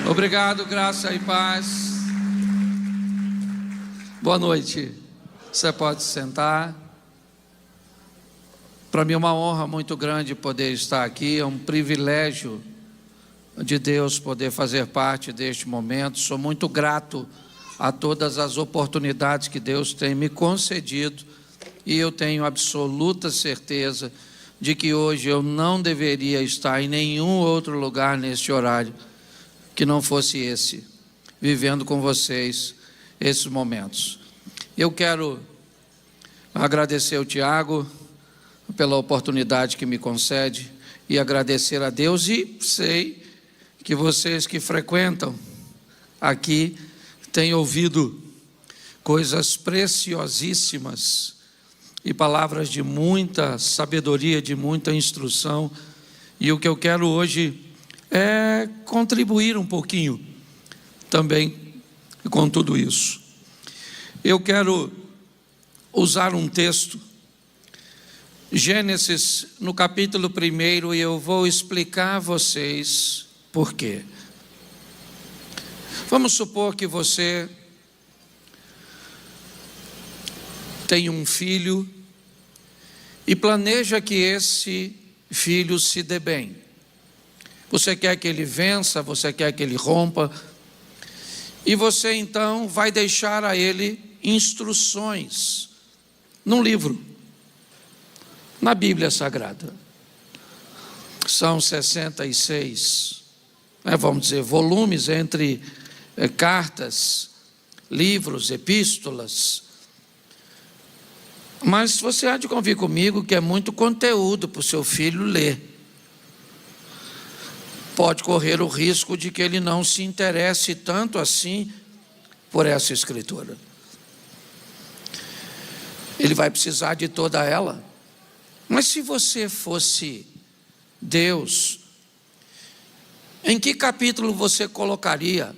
Obrigado, graça e paz. Boa noite. Você pode sentar. Para mim é uma honra muito grande poder estar aqui. É um privilégio de Deus poder fazer parte deste momento. Sou muito grato a todas as oportunidades que Deus tem me concedido. E eu tenho absoluta certeza de que hoje eu não deveria estar em nenhum outro lugar neste horário que não fosse esse, vivendo com vocês esses momentos. Eu quero agradecer ao Tiago pela oportunidade que me concede e agradecer a Deus, e sei que vocês que frequentam aqui têm ouvido coisas preciosíssimas e palavras de muita sabedoria, de muita instrução, e o que eu quero hoje é contribuir um pouquinho também com tudo isso. Eu quero usar um texto, Gênesis, no capítulo 1, e eu vou explicar a vocês por quê. Vamos supor que você tem um filho e planeja que esse filho se dê bem. Você quer que ele vença, você quer que ele rompa, e você então vai deixar a ele instruções num livro, na Bíblia Sagrada. São 66, vamos dizer, volumes entre cartas, livros, epístolas. Mas você há de convir comigo que é muito conteúdo para o seu filho ler. Pode correr o risco de que ele não se interesse tanto assim por essa escritura. Ele vai precisar de toda ela. Mas se você fosse Deus, em que capítulo você colocaria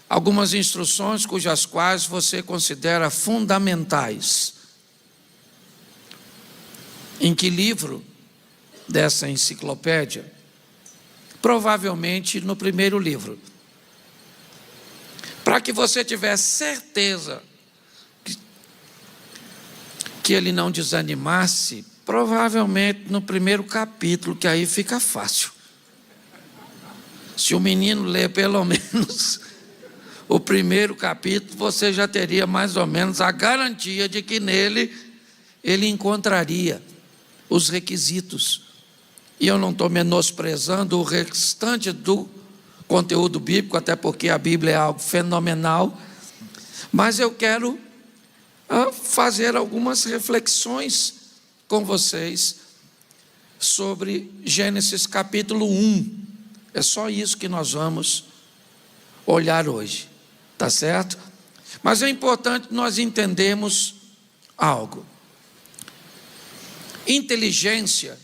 algumas instruções cujas quais você considera fundamentais? Em que livro dessa enciclopédia? Provavelmente no primeiro livro. Para que você tivesse certeza que ele não desanimasse, provavelmente no primeiro capítulo, que aí fica fácil. Se o menino ler pelo menos o primeiro capítulo, você já teria mais ou menos a garantia de que nele ele encontraria os requisitos. E eu não estou menosprezando o restante do conteúdo bíblico, até porque a Bíblia é algo fenomenal, mas eu quero fazer algumas reflexões com vocês sobre Gênesis capítulo 1. É só isso que nós vamos olhar hoje, tá certo? Mas é importante nós entendermos algo. Inteligência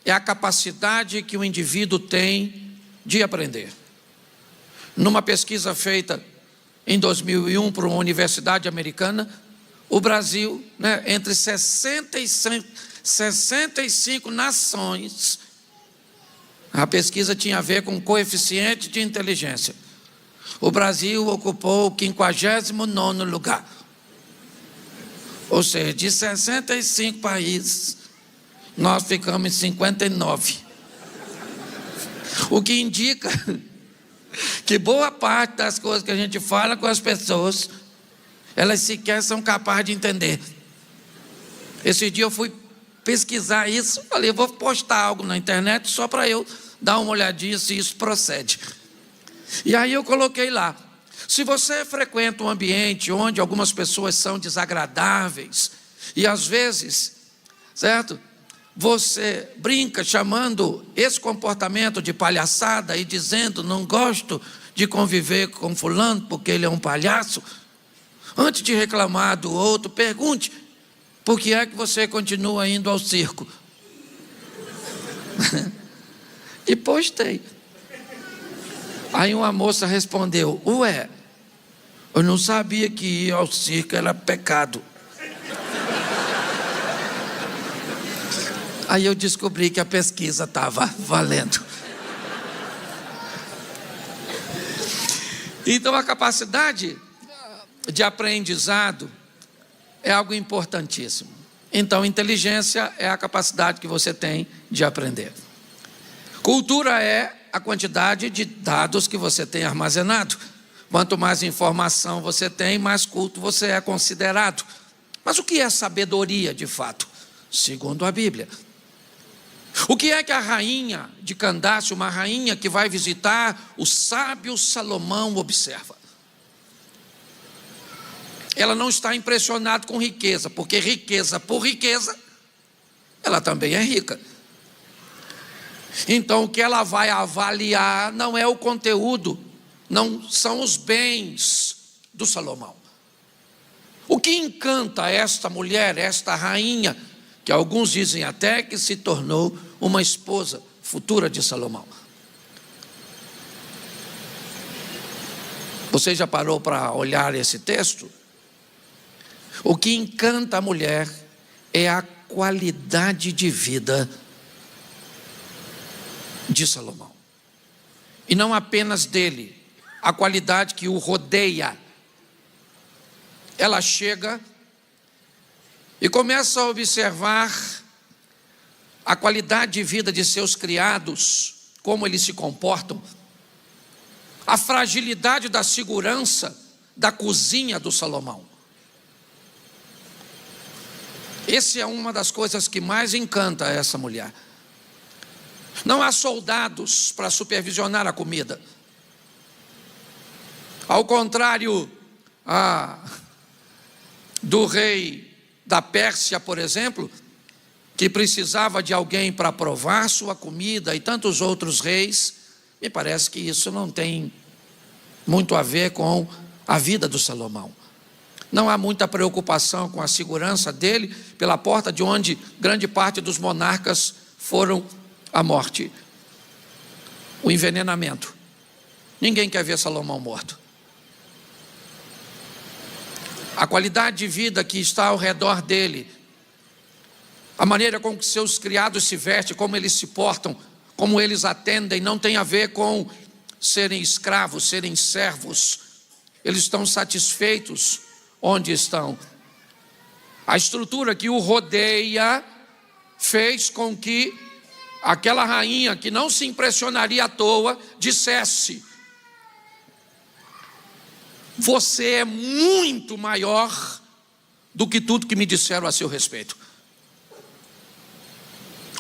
é a capacidade que o indivíduo tem de aprender. Numa pesquisa feita em 2001 por uma universidade americana, o Brasil, entre 65 nações, a pesquisa tinha a ver com coeficiente de inteligência. O Brasil ocupou o 59º lugar. Ou seja, de 65 países, nós ficamos em 59. O que indica que boa parte das coisas que a gente fala com as pessoas, elas sequer são capazes de entender. Esse dia eu fui pesquisar isso, falei, eu vou postar algo na internet só para eu dar uma olhadinha se isso procede. E aí eu coloquei lá, se você frequenta um ambiente onde algumas pessoas são desagradáveis, e às vezes, certo? Você brinca chamando esse comportamento de palhaçada e dizendo, não gosto de conviver com fulano porque ele é um palhaço. Antes de reclamar do outro, pergunte, por que é que você continua indo ao circo? E postei. Aí uma moça respondeu, ué, eu não sabia que ir ao circo era pecado. Aí eu descobri que a pesquisa estava valendo. Então a capacidade de aprendizado é algo importantíssimo. Então inteligência é a capacidade que você tem de aprender. Cultura é a quantidade de dados que você tem armazenado. Quanto mais informação você tem, mais culto você é considerado. Mas o que é sabedoria de fato? Segundo a Bíblia. O que é que a rainha de Candace, uma rainha que vai visitar o sábio Salomão, observa? Ela não está impressionada com riqueza, porque riqueza por riqueza, ela também é rica. Então o que ela vai avaliar não é o conteúdo, não são os bens do Salomão. O que encanta esta mulher, esta rainha, que alguns dizem até que se tornou uma esposa futura de Salomão. Você já parou para olhar esse texto? O que encanta a mulher é a qualidade de vida de Salomão. E não apenas dele, a qualidade que o rodeia. Ela chega e começa a observar a qualidade de vida de seus criados, como eles se comportam, a fragilidade da segurança da cozinha do Salomão. Essa é uma das coisas que mais encanta essa mulher. Não há soldados para supervisionar a comida. Ao contrário do rei da Pérsia, por exemplo, que precisava de alguém para provar sua comida, e tantos outros reis, me parece que isso não tem muito a ver com a vida do Salomão. Não há muita preocupação com a segurança dele pela porta de onde grande parte dos monarcas foram à morte. O envenenamento. Ninguém quer ver Salomão morto. A qualidade de vida que está ao redor dele, a maneira com que seus criados se vestem, como eles se portam, como eles atendem, não tem a ver com serem escravos, serem servos. Eles estão satisfeitos onde estão. A estrutura que o rodeia fez com que aquela rainha, que não se impressionaria à toa, dissesse: você é muito maior do que tudo que me disseram a seu respeito.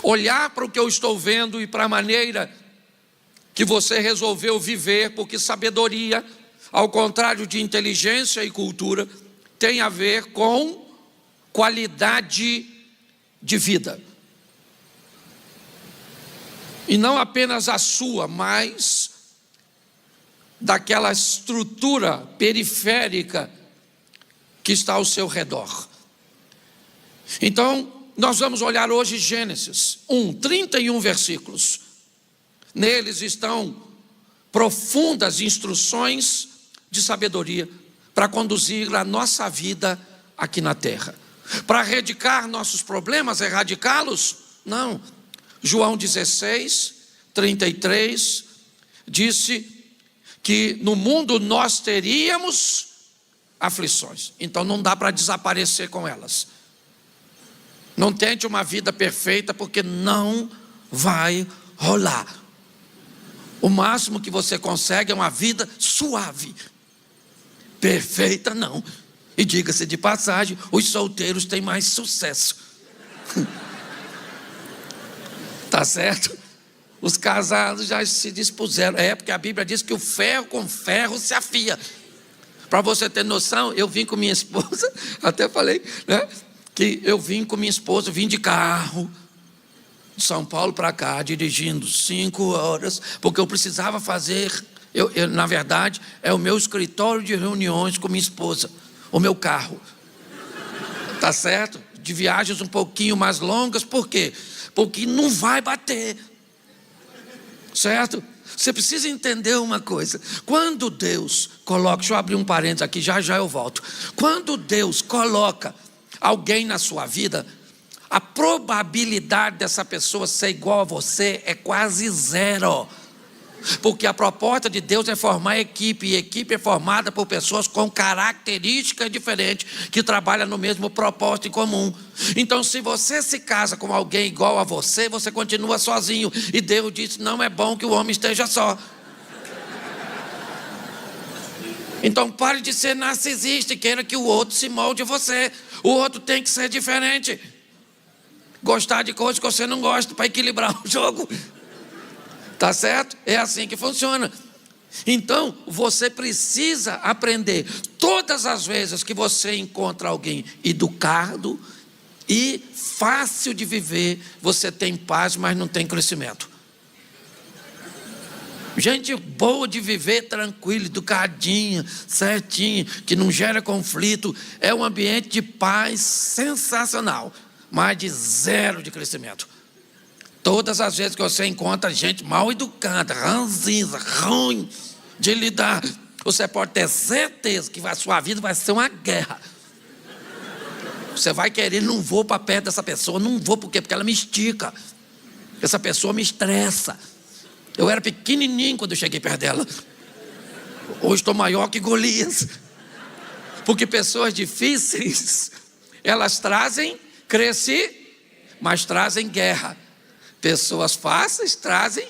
Olhar para o que eu estou vendo e para a maneira que você resolveu viver, porque sabedoria, ao contrário de inteligência e cultura, tem a ver com qualidade de vida. E não apenas a sua, mas daquela estrutura periférica que está ao seu redor. Então, nós vamos olhar hoje Gênesis 31 versículos. Neles estão profundas instruções de sabedoria para conduzir a nossa vida aqui na terra. Para erradicar nossos problemas, erradicá-los? Não. João 16, 33, disse que no mundo nós teríamos aflições. Então não dá para desaparecer com elas. Não tente uma vida perfeita, porque não vai rolar. O máximo que você consegue é uma vida suave. Perfeita não. E diga-se de passagem, os solteiros têm mais sucesso. Tá certo? Os casados já se dispuseram. Porque a Bíblia diz que o ferro com ferro se afia. Para você ter noção, eu vim com minha esposa, até falei, né? Que eu vim com minha esposa, vim de carro, de São Paulo para cá, dirigindo 5 horas, porque eu precisava fazer, na verdade, é o meu escritório de reuniões com minha esposa, o meu carro. Tá certo? De viagens um pouquinho mais longas, por quê? Porque não vai bater. Certo? Você precisa entender uma coisa. Quando Deus coloca, deixa eu abrir um parênteses aqui, já eu volto. Quando Deus coloca alguém na sua vida, a probabilidade dessa pessoa ser igual a você é quase zero. Porque a proposta de Deus é formar equipe, e equipe é formada por pessoas com características diferentes, que trabalham no mesmo propósito em comum. Então, se você se casa com alguém igual a você, você continua sozinho. E Deus disse: não é bom que o homem esteja só. Então pare de ser narcisista e queira que o outro se molde você. O outro tem que ser diferente. Gostar de coisas que você não gosta, para equilibrar o jogo. Tá certo? É assim que funciona. Então, você precisa aprender. Todas as vezes que você encontra alguém educado e fácil de viver, você tem paz, mas não tem crescimento. Gente boa de viver tranquilo, educadinha, certinha, que não gera conflito. É um ambiente de paz sensacional, mas de zero de crescimento. Todas as vezes que você encontra gente mal educada, ranzinza, ruim de lidar, você pode ter certeza que a sua vida vai ser uma guerra. Você vai querer: não vou para perto dessa pessoa. Não vou, por quê? Porque ela me estica. Essa pessoa me estressa. Eu era pequenininho quando eu cheguei perto dela. Hoje estou maior que Golias. Porque pessoas difíceis, elas trazem mas trazem guerra. Pessoas fáceis trazem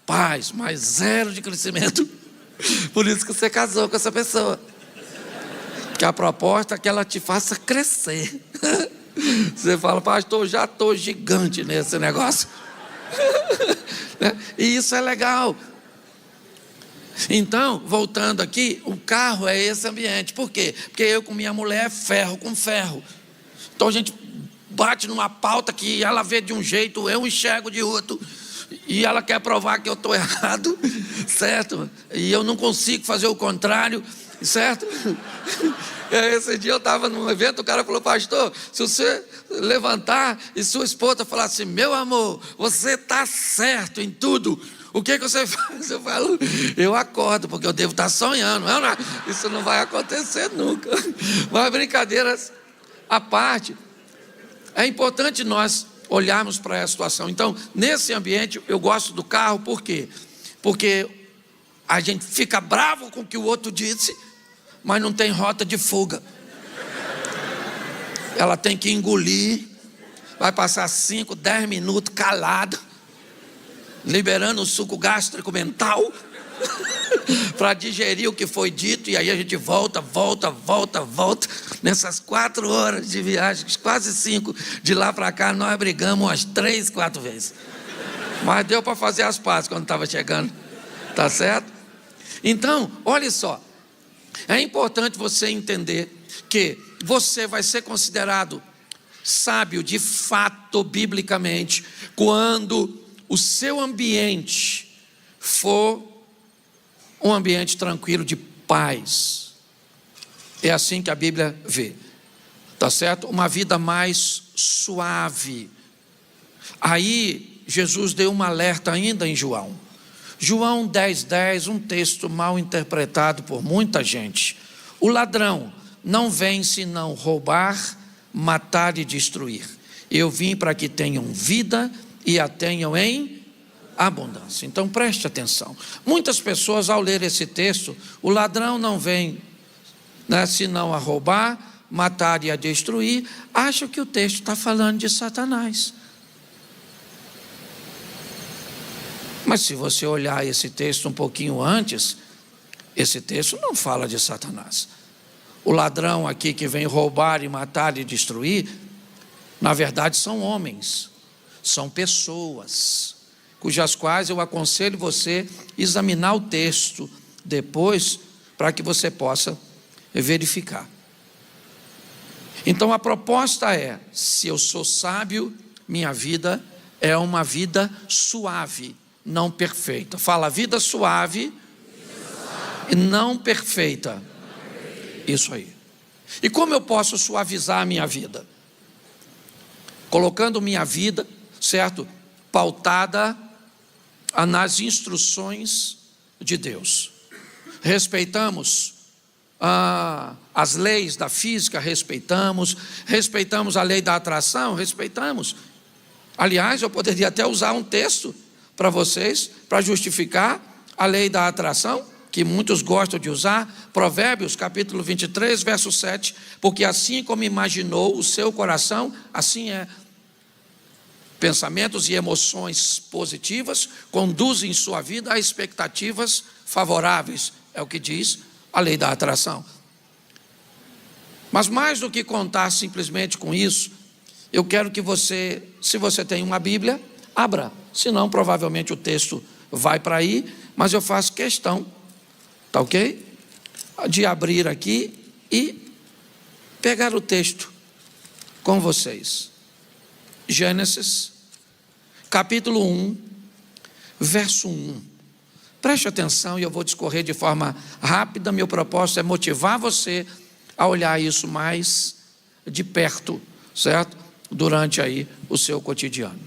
paz, mas zero de crescimento. Por isso que você casou com essa pessoa. Porque a proposta é que ela te faça crescer. Você fala: pastor, já estou gigante nesse negócio. E isso é legal. Então, voltando aqui, o carro é esse ambiente. Por quê? Porque eu com minha mulher é ferro com ferro. Então a gente bate numa pauta que ela vê de um jeito, eu enxergo de outro, e ela quer provar que eu estou errado, certo? E eu não consigo fazer o contrário, certo? Esse dia eu estava num evento, o cara falou: pastor, se você levantar e sua esposa falar assim: meu amor, você está certo em tudo, o que você faz? Eu falo: eu acordo, porque eu devo estar sonhando. Isso não vai acontecer nunca. Mas brincadeiras à parte, é importante nós olharmos para essa situação. Então, nesse ambiente, eu gosto do carro. Por quê? Porque a gente fica bravo com o que o outro disse, mas não tem rota de fuga. Ela tem que engolir, vai passar 5, 10 minutos calada, liberando o suco gástrico mental para digerir o que foi dito. E aí a gente volta. Nessas 4 horas de viagem, quase 5, de lá para cá, nós brigamos umas 3, 4 vezes. Mas deu para fazer as pazes quando estava chegando. Tá certo? Então, olha só. É importante você entender que você vai ser considerado sábio de fato, biblicamente, quando o seu ambiente for um ambiente tranquilo de paz. É assim que a Bíblia vê, tá certo? Uma vida mais suave. Aí Jesus deu um alerta ainda em João 10:10, um texto mal interpretado por muita gente. O ladrão não vem senão roubar, matar e destruir. Eu vim para que tenham vida e a tenham em abundância. Então preste atenção. Muitas pessoas, ao ler esse texto, o ladrão não vem, senão a roubar, matar e a destruir, acham que o texto está falando de Satanás. Mas se você olhar esse texto um pouquinho antes, esse texto não fala de Satanás. O ladrão aqui que vem roubar e matar e destruir, na verdade são homens, são pessoas, cujas quais eu aconselho você examinar o texto depois, para que você possa verificar. Então a proposta é: se eu sou sábio, minha vida é uma vida suave, não perfeita. Fala: vida suave e não perfeita. Isso aí. E como eu posso suavizar a minha vida? Colocando minha vida, certo, pautada nas instruções de Deus. Respeitamos as leis da física, respeitamos a lei da atração, respeitamos. Aliás, eu poderia até usar um texto para vocês, para justificar a lei da atração, que muitos gostam de usar, Provérbios capítulo 23, verso 7, porque assim como imaginou o seu coração, assim é. Pensamentos e emoções positivas conduzem sua vida a expectativas favoráveis, é o que diz a lei da atração. Mas mais do que contar simplesmente com isso, eu quero que você, se você tem uma Bíblia, abra, senão provavelmente o texto vai para aí, mas eu faço questão, tá ok? De abrir aqui e pegar o texto com vocês. Gênesis, capítulo 1, verso 1. Preste atenção e eu vou discorrer de forma rápida. Meu propósito é motivar você a olhar isso mais de perto, certo? Durante aí o seu cotidiano.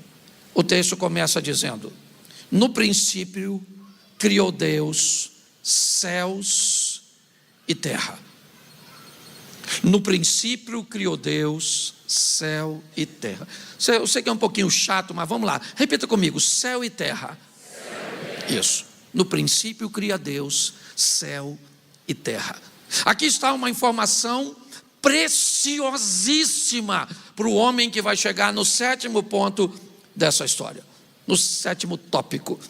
O texto começa dizendo: no princípio criou Deus céus e terra. No princípio criou Deus céu e terra. Eu sei que é um pouquinho chato, mas vamos lá. Repita comigo: céu e terra. Isso. No princípio cria Deus céu e terra. Aqui está uma informação preciosíssima para o homem que vai chegar no sétimo ponto dessa história, no sétimo tópico: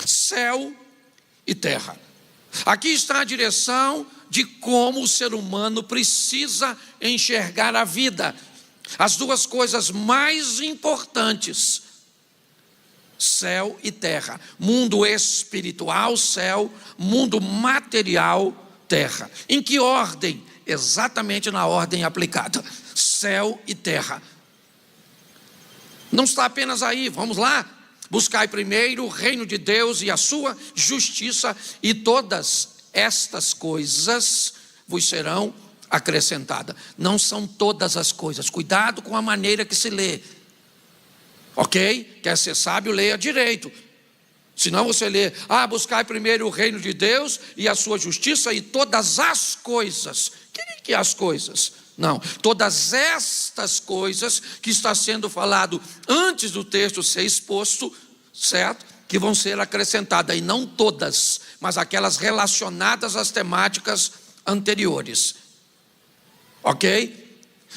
céu e terra. Aqui está a direção de como o ser humano precisa enxergar a vida. As duas coisas mais importantes: céu e terra. Mundo espiritual, céu; mundo material, terra. Em que ordem? Exatamente na ordem aplicada: céu e terra. Não está apenas aí, vamos lá. Buscai primeiro o reino de Deus e a sua justiça, e todas estas coisas vos serão acrescentadas. Não são todas as coisas, cuidado com a maneira que se lê, ok? Quer ser sábio, leia direito. Senão você lê: buscai primeiro o reino de Deus e a sua justiça, e todas as coisas. Que as coisas? Não, todas estas coisas que está sendo falado antes do texto ser exposto, certo? Que vão ser acrescentadas, e não todas, mas aquelas relacionadas às temáticas anteriores, ok?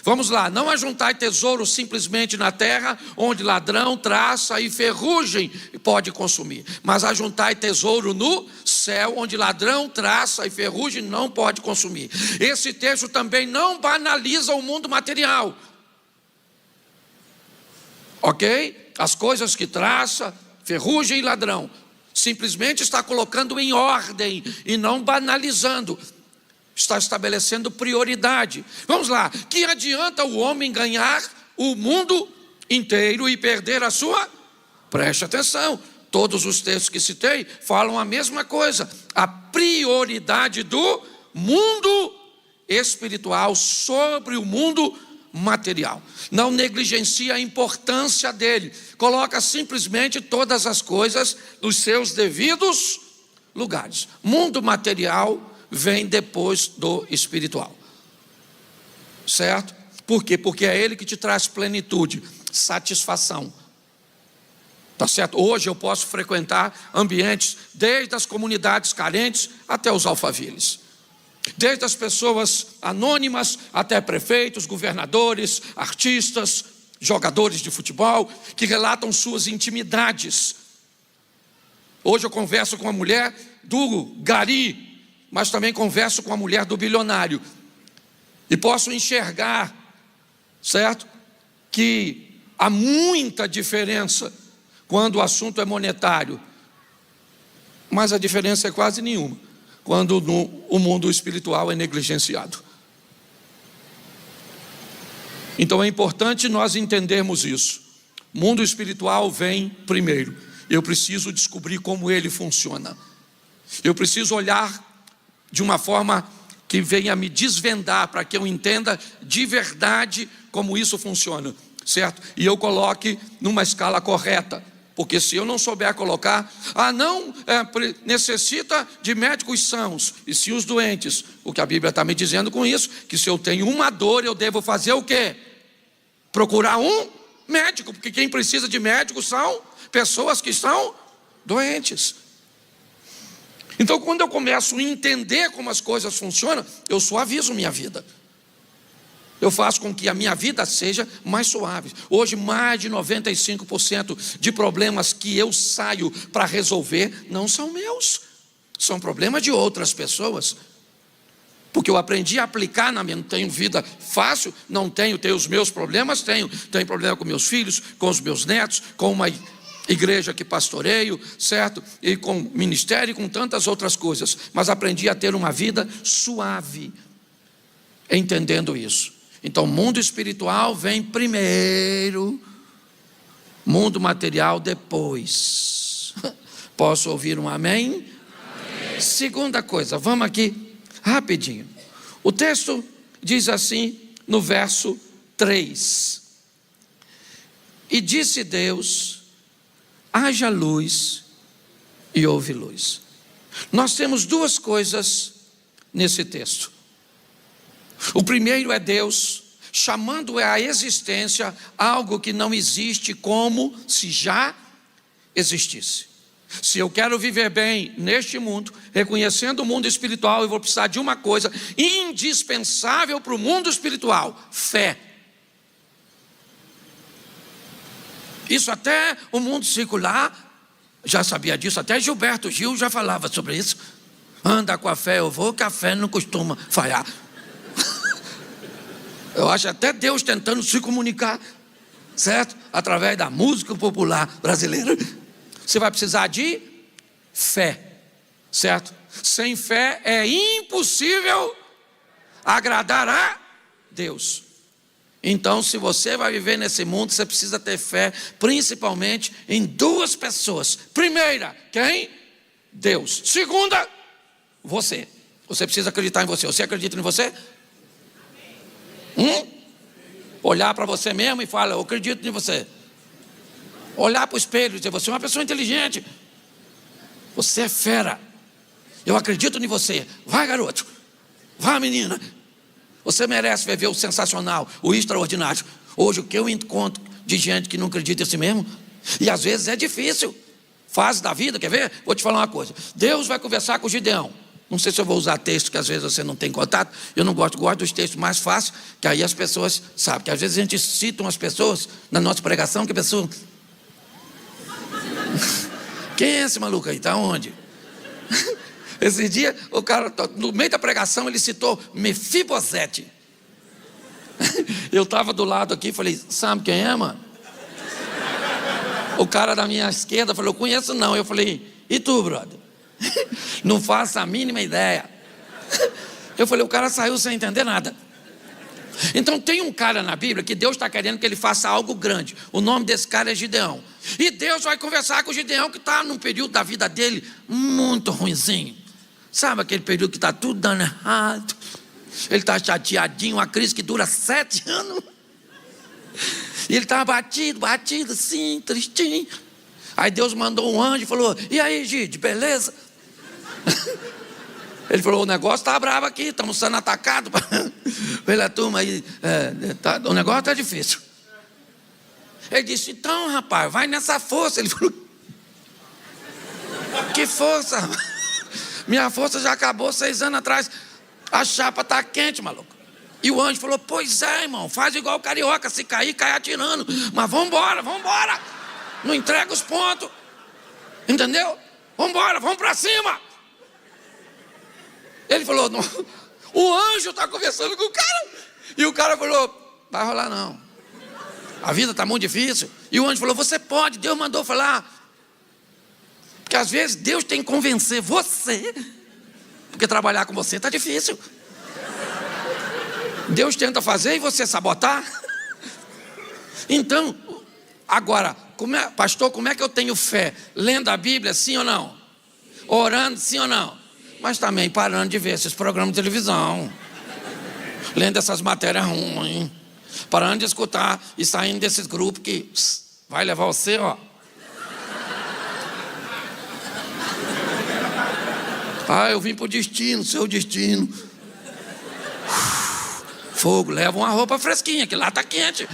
Vamos lá: não ajuntai tesouro simplesmente na terra, onde ladrão, traça e ferrugem pode consumir, mas ajuntai tesouro no céu, onde ladrão, traça e ferrugem não pode consumir. Esse texto também não banaliza o mundo material, ok? As coisas que traça, ferrugem e ladrão, simplesmente está colocando em ordem e não banalizando. Está estabelecendo prioridade. Vamos lá: que adianta o homem ganhar o mundo inteiro e perder a sua? Preste atenção, todos os textos que citei falam a mesma coisa: a prioridade do mundo espiritual sobre o mundo material. Não negligencia a importância dele, coloca simplesmente todas as coisas nos seus devidos lugares. Mundo material vem depois do espiritual, certo? Por quê? Porque é ele que te traz plenitude, satisfação, tá certo? Hoje eu posso frequentar ambientes, desde as comunidades carentes até os alfaviles, desde as pessoas anônimas até prefeitos, governadores, artistas, jogadores de futebol, que relatam suas intimidades. Hoje eu converso com a mulher do gari, mas também converso com a mulher do bilionário, e posso enxergar, certo? Que há muita diferença quando o assunto é monetário, mas a diferença é quase nenhuma quando o mundo espiritual é negligenciado. Então é importante nós entendermos isso. O mundo espiritual vem primeiro. Eu preciso descobrir como ele funciona. Eu preciso olhar de uma forma que venha me desvendar, para que eu entenda de verdade como isso funciona, certo? E eu coloque numa escala correta, porque se eu não souber colocar, necessita de médicos sãos, e se os doentes, o que a Bíblia está me dizendo com isso, que se eu tenho uma dor, eu devo fazer o quê? Procurar um médico, porque quem precisa de médico são pessoas que estão doentes. Então, quando eu começo a entender como as coisas funcionam, eu suavizo minha vida. Eu faço com que a minha vida seja mais suave. Hoje, mais de 95% de problemas que eu saio para resolver não são meus. São problemas de outras pessoas. Porque eu aprendi a aplicar na minha... Não tenho vida fácil, não tenho os meus problemas, tenho problema com meus filhos, com os meus netos, com uma igreja que pastoreio, certo? E com ministério e com tantas outras coisas. Mas aprendi a ter uma vida suave, entendendo isso. Então, mundo espiritual vem primeiro, mundo material depois. Posso ouvir um amém? Amém. Segunda coisa, vamos aqui, rapidinho. O texto diz assim, no verso 3. E disse Deus, haja luz, e houve luz. Nós temos duas coisas nesse texto. O primeiro é Deus chamando à existência algo que não existe, como se já existisse. Se eu quero viver bem neste mundo, reconhecendo o mundo espiritual, eu vou precisar de uma coisa indispensável para o mundo espiritual: fé. Isso até o mundo secular já sabia disso, até Gilberto Gil já falava sobre isso. Anda com a fé, eu vou, que a fé não costuma falhar. Eu acho até Deus tentando se comunicar, certo? Através da música popular brasileira. Você vai precisar de fé, certo? Sem fé é impossível agradar a Deus. Então, se você vai viver nesse mundo, você precisa ter fé, principalmente em duas pessoas. Primeira, quem? Deus. Segunda, você. Você precisa acreditar em você. Você acredita em você? Olhar para você mesmo e falar, eu acredito em você. Olhar para o espelho e dizer, você é uma pessoa inteligente. Você é fera. Eu acredito em você. Vai, garoto. Vai, menina. Você merece viver o sensacional, o extraordinário. Hoje, o que eu encontro de gente que não acredita em si mesmo, e às vezes é difícil. Fase da vida, quer ver? Vou te falar uma coisa. Deus vai conversar com o Gideão. Não sei se eu vou usar texto que às vezes você não tem contato. Eu não gosto dos textos mais fáceis, que aí as pessoas sabem. Que às vezes a gente cita umas pessoas na nossa pregação, que a pessoa... Quem é esse maluco aí? Está onde? Esse dia, o cara, no meio da pregação, ele citou Mefibosete. Eu estava do lado aqui e falei, sabe quem é, mano? O cara da minha esquerda falou, conheço não. Eu falei, e tu, brother? Não faço a mínima ideia. Eu falei, o cara saiu sem entender nada. Então tem um cara na Bíblia que Deus está querendo que ele faça algo grande. O nome desse cara é Gideão. E Deus vai conversar com o Gideão, que está num período da vida dele muito ruinzinho. Sabe aquele período que está tudo dando errado? Ele está chateadinho, uma crise que dura 7 anos. E ele estava batido, assim, tristinho. Aí Deus mandou um anjo e falou, e aí, Gide, beleza? Ele falou, o negócio está bravo aqui, estamos sendo atacados pela turma aí, o negócio está difícil. Ele disse, então, rapaz, vai nessa força. Ele falou, que força? Minha força já acabou 6 anos atrás. A chapa está quente, maluco. E o anjo falou, pois é, irmão, faz igual o carioca, se cair, cai atirando. Mas vamos embora. Não entrega os pontos. Entendeu? Vamos embora, vamos para cima. Ele falou, não, o anjo está conversando com o cara. E o cara falou, vai rolar não. A vida está muito difícil. E o anjo falou, você pode, Deus mandou falar. Porque às vezes Deus tem que convencer você. Porque trabalhar com você está difícil. Deus tenta fazer e você sabotar. Então, agora, pastor, como é que eu tenho fé? Lendo a Bíblia, sim ou não? Orando, sim ou não? Mas também parando de ver esses programas de televisão. Lendo essas matérias ruins. Parando de escutar e saindo desses grupos que vai levar você, ó. Ah, eu vim pro destino, seu destino. Fogo, leva uma roupa fresquinha, que lá tá quente.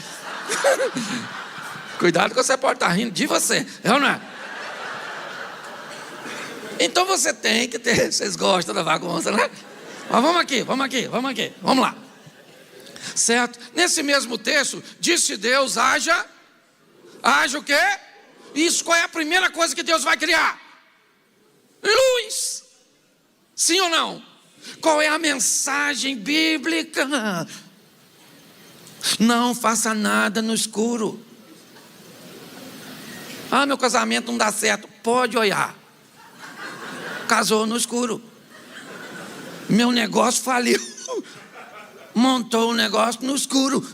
Cuidado que você pode estar rindo de você, é ou não é? Então você tem que ter, vocês gostam da bagunça, né? Mas vamos lá. Certo? Nesse mesmo texto, disse Deus, haja o quê? Isso, qual é a primeira coisa que Deus vai criar? Luz. Sim ou não? Qual é a mensagem bíblica? Não faça nada no escuro. Ah, meu casamento não dá certo. Pode olhar. Casou no escuro. Meu negócio faliu. Montou um negócio no escuro.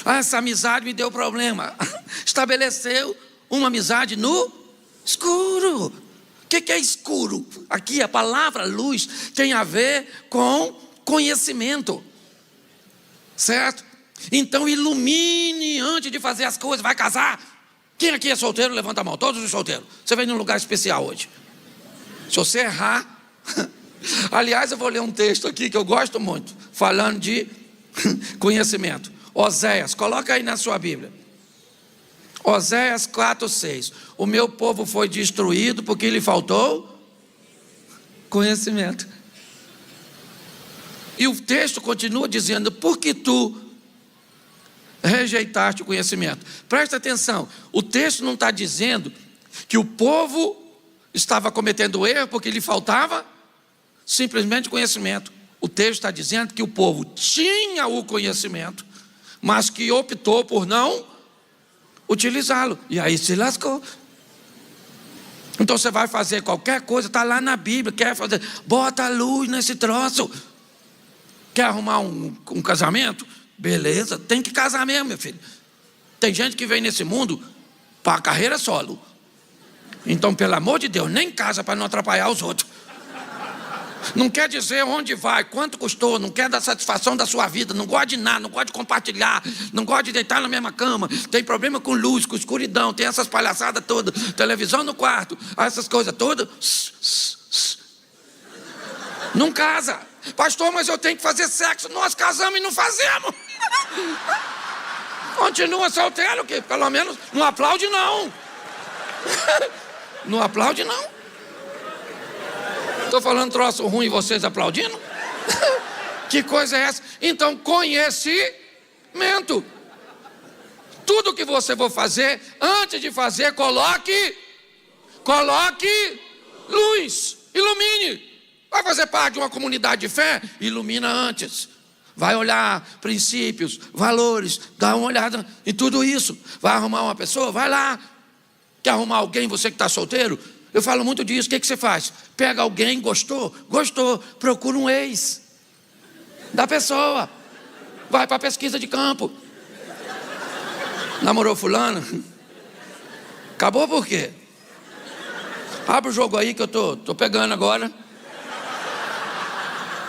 Ah, essa amizade me deu problema. Estabeleceu uma amizade no escuro. O que é escuro? Aqui a palavra luz tem a ver com conhecimento. Certo? Então ilumine antes de fazer as coisas. Vai casar? Quem aqui é solteiro, levanta a mão. Todos os solteiros. Você vem num lugar especial hoje. Se você errar... Aliás, eu vou ler um texto aqui que eu gosto muito, falando de conhecimento. Oséias, coloca aí na sua Bíblia. Oséias 4:6. O meu povo foi destruído porque lhe faltou conhecimento. E o texto continua dizendo, porque tu rejeitaste o conhecimento. Presta atenção, o texto não está dizendo que o povo estava cometendo erro porque lhe faltava simplesmente conhecimento. O texto está dizendo que o povo tinha o conhecimento, mas que optou por não utilizá-lo. E aí se lascou. Então você vai fazer qualquer coisa, está lá na Bíblia, quer fazer, bota a luz nesse troço. Quer arrumar um casamento? Beleza, tem que casar mesmo, meu filho. Tem gente que vem nesse mundo para a carreira solo. Então, pelo amor de Deus, nem casa para não atrapalhar os outros. Não quer dizer onde vai, quanto custou, não quer dar satisfação da sua vida, não gosta de nada, não gosta de compartilhar, não gosta de deitar na mesma cama, tem problema com luz, com escuridão, tem essas palhaçadas todas, televisão no quarto, essas coisas todas. Não casa. Pastor, mas eu tenho que fazer sexo. Nós casamos e não fazemos. Continua solteiro, que pelo menos não aplaude não. Não aplaude não. Estou falando troço ruim e vocês aplaudindo? Que coisa é essa? Então, conhecimento. Tudo que você for fazer, antes de fazer, coloque luz, ilumine. Vai fazer parte de uma comunidade de fé? Ilumina antes. Vai olhar princípios, valores, dá uma olhada em tudo isso. Vai arrumar uma pessoa? Vai lá. Quer arrumar alguém, você que está solteiro? Eu falo muito disso, o que você faz? Pega alguém, gostou, procura um ex da pessoa, vai para a pesquisa de campo. Namorou fulano? Acabou por quê? Abre o jogo aí que eu tô pegando agora.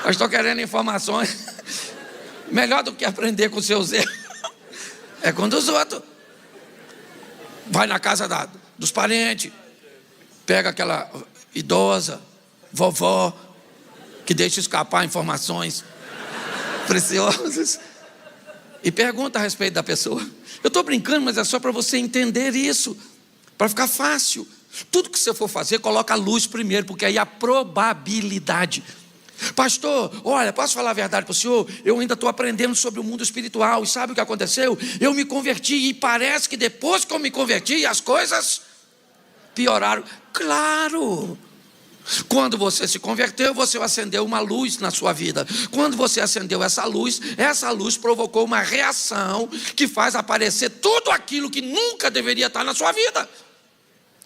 Mas estou querendo informações. Melhor do que aprender com seus erros é com os outros. Vai na casa dos parentes, pega aquela idosa, vovó, que deixa escapar informações preciosas e pergunta a respeito da pessoa. Eu estou brincando, mas é só para você entender isso, para ficar fácil. Tudo que você for fazer, coloca a luz primeiro, porque aí a probabilidade. Pastor, olha, posso falar a verdade para o senhor? Eu ainda estou aprendendo sobre o mundo espiritual. E sabe o que aconteceu? Eu me converti e parece que depois que eu me converti as coisas pioraram. Claro! Quando você se converteu, você acendeu uma luz na sua vida. Quando você acendeu essa luz provocou uma reação que faz aparecer tudo aquilo que nunca deveria estar na sua vida.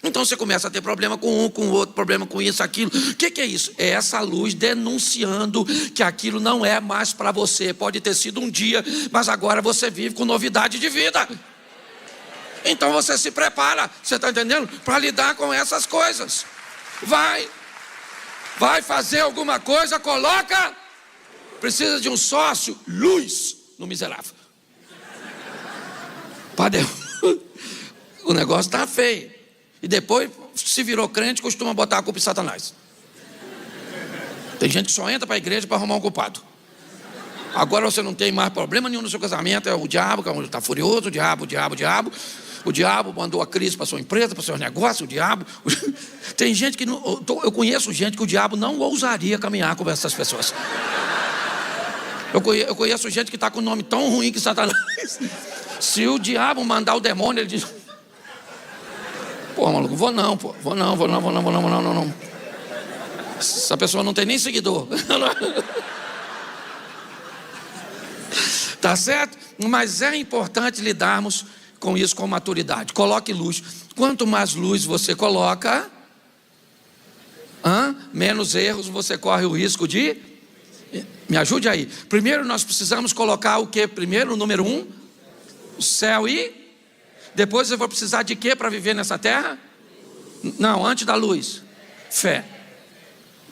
Então você começa a ter problema com um, com o outro, problema com isso, aquilo. O que é isso? É essa luz denunciando que aquilo não é mais para você. Pode ter sido um dia, mas agora você vive com novidade de vida. Então você se prepara, você está entendendo? Para lidar com essas coisas. Vai fazer alguma coisa, precisa de um sócio, luz no miserável. Padre, o negócio está feio. E depois, se virou crente, costuma botar a culpa em Satanás. Tem gente que só entra para a igreja para arrumar um culpado. Agora você não tem mais problema nenhum no seu casamento, é o diabo que está furioso, o diabo. O diabo mandou a crise para sua empresa, para o seu negócio, o diabo. Tem gente que eu conheço gente que o diabo não ousaria caminhar com essas pessoas. Eu conheço gente que está com um nome tão ruim que Satanás. Se o diabo mandar o demônio, ele diz: pô, maluco, vou não. Essa pessoa não tem nem seguidor. Tá certo? Mas é importante lidarmos com isso com maturidade. Coloque luz. Quanto mais luz você coloca, menos erros você corre o risco de... Me ajude aí. Primeiro nós precisamos colocar o que? Primeiro, número 1, o céu e... Depois eu vou precisar de quê para viver nessa terra? Não, antes da luz. Fé.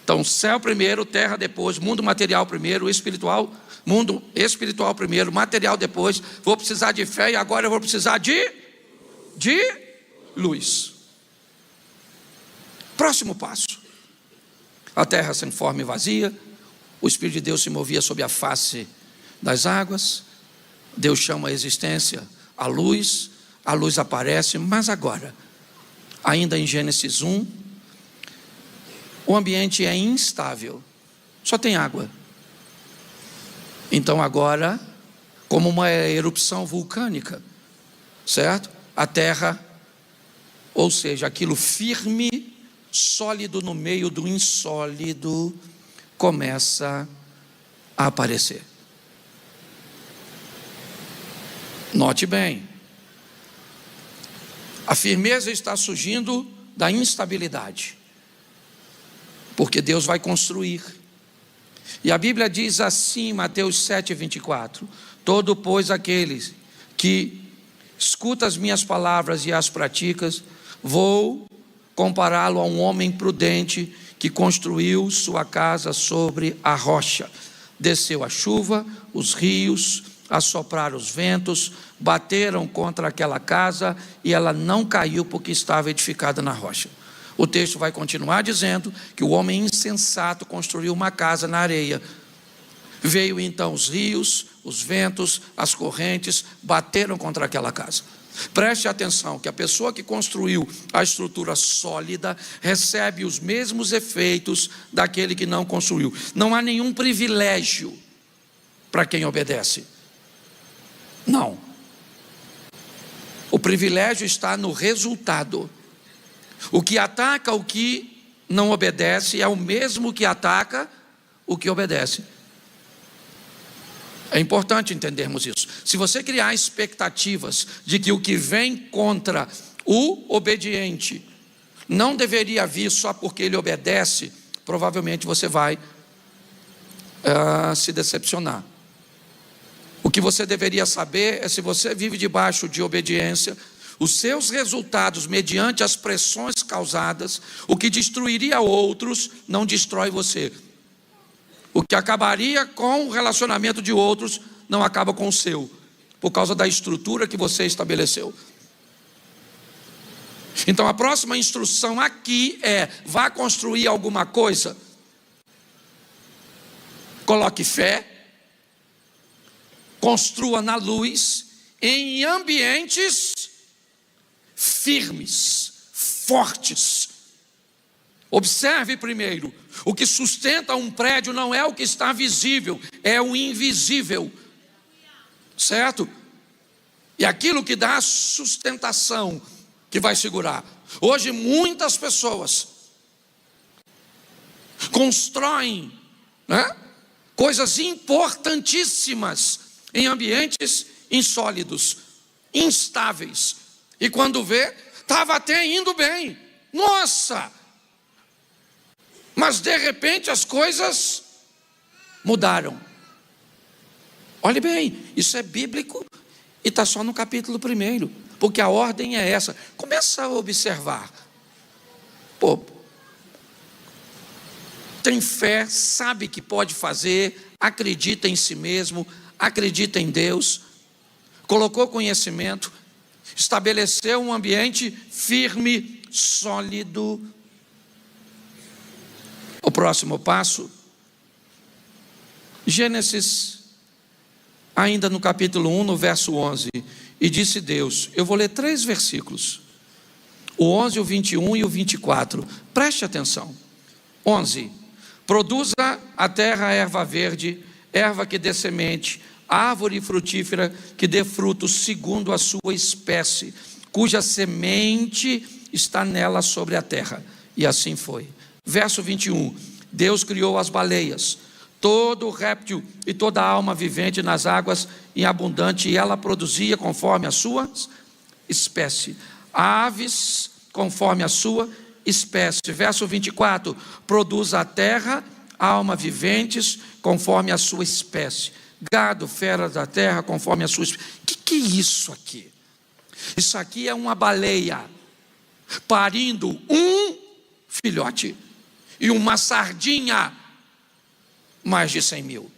Então, céu primeiro, terra depois, mundo material primeiro, espiritual, mundo espiritual primeiro, material depois. Vou precisar de fé e agora eu vou precisar de luz. Próximo passo. A terra sem forma e vazia. O Espírito de Deus se movia sobre a face das águas. Deus chama a existência a luz aparece, mas agora, ainda em Gênesis 1, o ambiente é instável, só tem água. Então agora, como uma erupção vulcânica, certo? A terra, ou seja, aquilo firme, sólido no meio do insólido, começa a aparecer. Note bem, a firmeza está surgindo da instabilidade, porque Deus vai construir. E a Bíblia diz assim, Mateus 7:24: todo, pois, aqueles que escuta as minhas palavras e as praticas, vou compará-lo a um homem prudente que construiu sua casa sobre a rocha. Desceu a chuva, os rios, assopraram os ventos, bateram contra aquela casa e ela não caiu porque estava edificada na rocha. O texto vai continuar dizendo que o homem insensato construiu uma casa na areia. Veio então os rios, os ventos, as correntes, bateram contra aquela casa. Preste atenção que a pessoa que construiu a estrutura sólida recebe os mesmos efeitos daquele que não construiu. Não há nenhum privilégio para quem obedece. Não. O privilégio está no resultado. O que ataca o que não obedece é o mesmo que ataca o que obedece. É importante entendermos isso. Se você criar expectativas de que o que vem contra o obediente não deveria vir só porque ele obedece, provavelmente você vai se decepcionar. O que você deveria saber é: se você vive debaixo de obediência, os seus resultados mediante as pressões causadas, o que destruiria outros, não destrói você. O que acabaria com o relacionamento de outros, não acaba com o seu, por causa da estrutura que você estabeleceu. Então a próxima instrução aqui é: vá construir alguma coisa, coloque fé, construa na luz, em ambientes firmes, fortes. Observe primeiro, o que sustenta um prédio não é o que está visível, é o invisível, certo? E aquilo que dá sustentação, que vai segurar. Hoje muitas pessoas constroem, coisas importantíssimas em ambientes insólidos, instáveis, e quando vê, estava até indo bem, nossa, mas de repente as coisas mudaram. Olhe bem, isso é bíblico e está só no capítulo 1, porque a ordem é essa. Começa a observar. Tem fé, sabe que pode fazer, acredita em si mesmo, acredita em Deus, colocou conhecimento, estabeleceu um ambiente firme, sólido. O próximo passo, Gênesis, ainda no capítulo 1, no verso 11: e disse Deus, eu vou ler 3 versículos. O 11, o 21 e o 24. Preste atenção. 11. Produza a terra erva verde, erva que dê semente, árvore frutífera que dê frutos segundo a sua espécie, cuja semente está nela sobre a terra. E assim foi. Verso 21. Deus criou as baleias, todo réptil e toda alma vivente nas águas em abundante, e ela produzia conforme a sua espécie. Aves conforme a sua espécie. Verso 24. Produz a terra alma viventes conforme a sua espécie. Gado, feras da terra conforme a sua espécie. O que é isso aqui? Isso aqui é uma baleia parindo um filhote e uma sardinha, mais de 100 mil.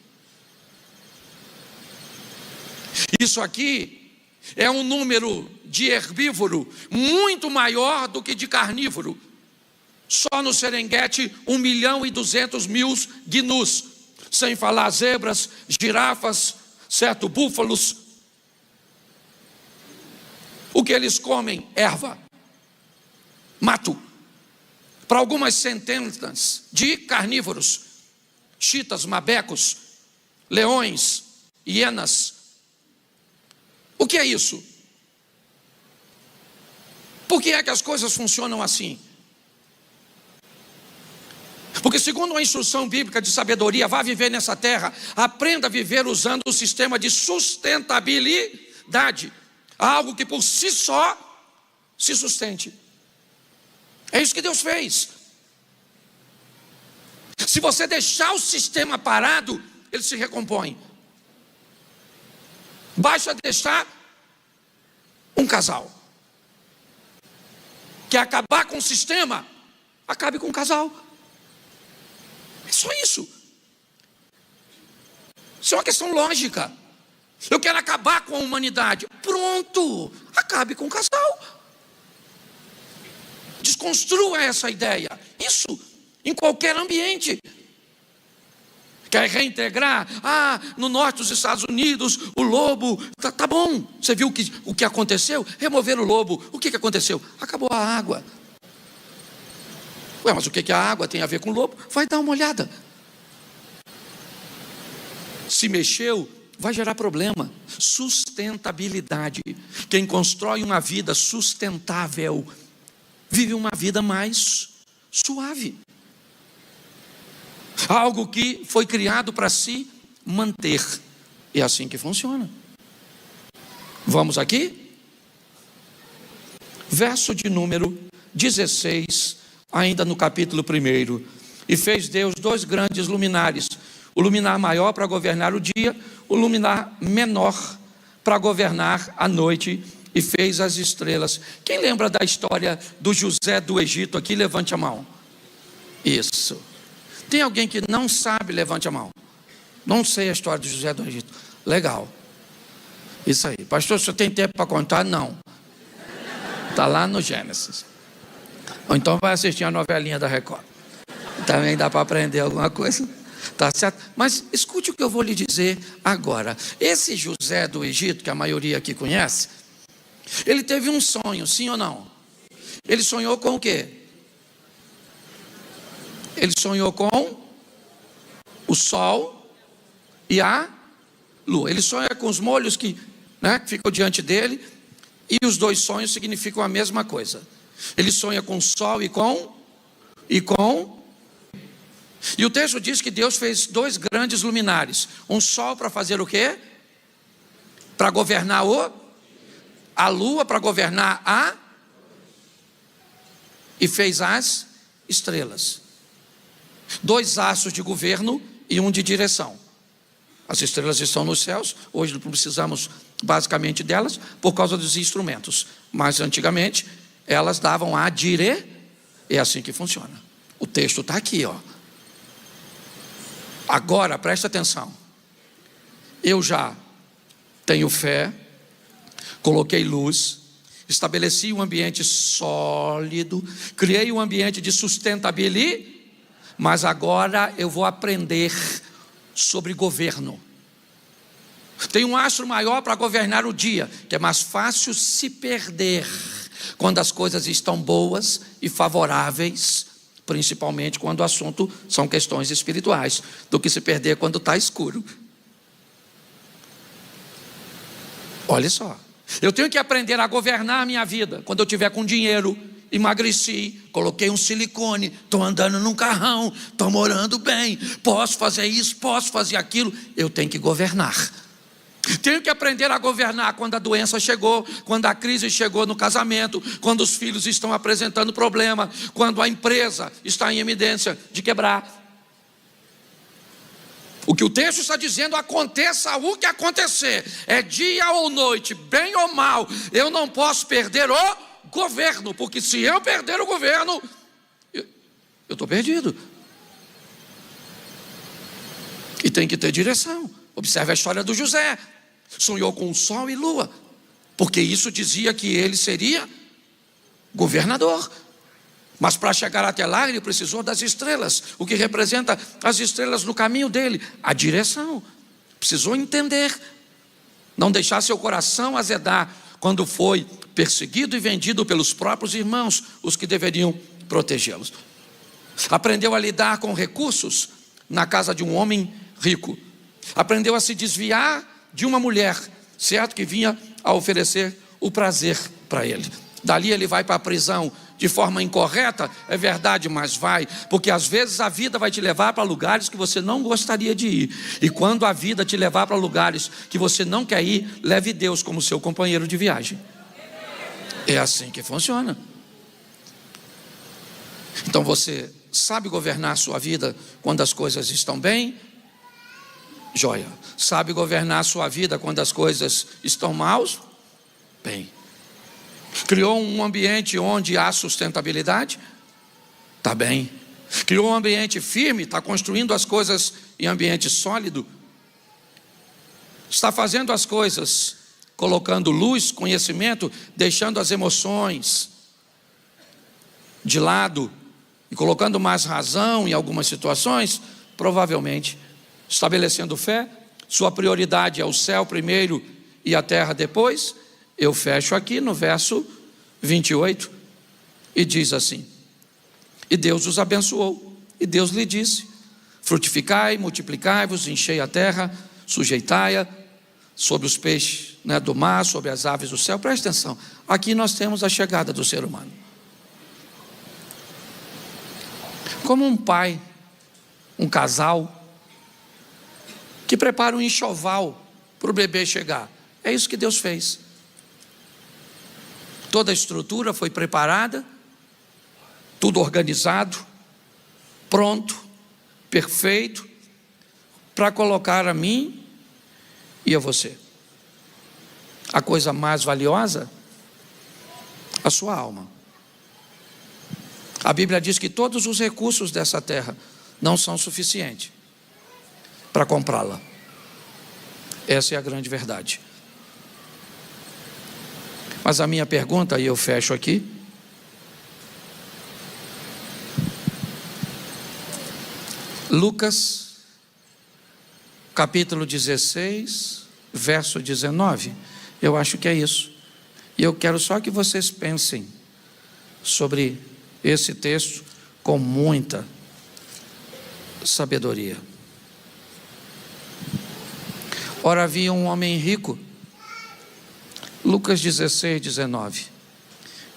Isso aqui é um número de herbívoro muito maior do que de carnívoro. Só no Serengeti 1.200.000 gnus, sem falar zebras, girafas, certo, búfalos. O que eles comem? Erva, mato. Para algumas centenas de carnívoros, chitas, mabecos, leões, hienas. O que é isso? Por que é que as coisas funcionam assim? Porque segundo a instrução bíblica de sabedoria, vá viver nessa terra, aprenda a viver usando o sistema de sustentabilidade, algo que por si só se sustente. É isso que Deus fez. Se você deixar o sistema parado, ele se recompõe. Basta deixar um casal. Quer acabar com o sistema? Acabe com o casal. É só isso. Isso é uma questão lógica. Eu quero acabar com a humanidade. Pronto, acabe com o casal. Desconstrua essa ideia. Isso em qualquer ambiente. Quer reintegrar? No norte dos Estados Unidos, o lobo, tá bom. Você viu o que aconteceu? Remover o lobo. O que aconteceu? Acabou a água. Ué, mas o que a água tem a ver com o lobo? Vai dar uma olhada. Se mexeu, vai gerar problema. Sustentabilidade. Quem constrói uma vida sustentável vive uma vida mais suave. Algo que foi criado para se manter. É assim que funciona. Vamos aqui? Verso de número 16, ainda no capítulo 1. E fez Deus 2 grandes luminares, o luminar maior para governar o dia, o luminar menor para governar a noite, e fez as estrelas. Quem lembra da história do José do Egito aqui? Levante a mão. Isso. Tem alguém que não sabe? Levante a mão. Não sei a história do José do Egito. Legal. Isso aí. Pastor, você tem tempo para contar? Não. Está lá no Gênesis. Ou então vai assistir a novelinha da Record. Também dá para aprender alguma coisa. Tá certo? Mas escute o que eu vou lhe dizer agora. Esse José do Egito, que a maioria aqui conhece, ele teve um sonho, sim ou não? Ele sonhou com o quê? Ele sonhou com o sol e a lua. Ele sonha com os molhos que ficam diante dele, e os 2 sonhos significam a mesma coisa. Ele sonha com o sol e o texto diz que Deus fez 2 grandes luminares. Um sol para fazer o quê? Para governar a lua, para governar e fez as estrelas. 2 aços de governo e um de direção. As estrelas estão nos céus. Hoje não precisamos basicamente delas por causa dos instrumentos, mas antigamente elas davam a É assim que funciona. O texto está aqui, ó. Agora presta atenção. Eu já tenho fé, coloquei luz, estabeleci um ambiente sólido, criei um ambiente de sustentabilidade, mas agora eu vou aprender sobre governo. Tem um astro maior para governar o dia, que é mais fácil se perder quando as coisas estão boas e favoráveis, principalmente quando o assunto são questões espirituais, do que se perder quando está escuro. Olha só, eu tenho que aprender a governar a minha vida. Quando eu tiver com dinheiro, emagreci, coloquei um silicone, estou andando num carrão, estou morando bem, posso fazer isso, posso fazer aquilo. Eu tenho que governar. Tenho que aprender a governar quando a doença chegou, quando a crise chegou no casamento, quando os filhos estão apresentando problema, quando a empresa está em eminência de quebrar. O que o texto está dizendo, aconteça o que acontecer, é dia ou noite, bem ou mal, eu não posso perder o governo, porque se eu perder o governo, eu estou perdido. E tem que ter direção. Observe a história do José. Sonhou com sol e lua, porque isso dizia que ele seria governador. Mas para chegar até lá, ele precisou das estrelas, o que representa as estrelas no caminho dele, a direção. Precisou entender, não deixar seu coração azedar quando foi perseguido e vendido pelos próprios irmãos, os que deveriam protegê-los. Aprendeu a lidar com recursos na casa de um homem rico. Aprendeu a se desviar de uma mulher, certo, que vinha a oferecer o prazer para ele. Dali ele vai para a prisão de forma incorreta, é verdade, mas vai, porque às vezes a vida vai te levar para lugares que você não gostaria de ir, e quando a vida te levar para lugares que você não quer ir, leve Deus como seu companheiro de viagem. É assim que funciona. Então você sabe governar a sua vida quando as coisas estão bem? Joia. Sabe governar a sua vida quando as coisas estão maus? Bem. Criou um ambiente onde há sustentabilidade? Está bem. Criou um ambiente firme, está construindo as coisas em ambiente sólido? Está fazendo as coisas colocando luz, conhecimento, deixando as emoções de lado e colocando mais razão em algumas situações? Provavelmente. Estabelecendo fé, sua prioridade é o céu primeiro e a terra depois. Eu fecho aqui no verso 28 e diz assim: e Deus os abençoou, e Deus lhe disse: frutificai, multiplicai-vos, enchei a terra, sujeitai-a sobre os peixes do mar, sobre as aves do céu. Preste atenção, aqui nós temos a chegada do ser humano. Como um pai, um casal que prepara um enxoval para o bebê chegar. É isso que Deus fez. Toda a estrutura foi preparada, tudo organizado, pronto, perfeito, para colocar a mim e a você. A coisa mais valiosa, a sua alma. A Bíblia diz que todos os recursos dessa terra não são suficientes para comprá-la. Essa é a grande verdade. Mas a minha pergunta, e eu fecho aqui, Lucas, capítulo 16, verso 19, eu acho que é isso. E eu quero só que vocês pensem sobre esse texto com muita sabedoria. Ora, havia um homem rico, Lucas 16, 19,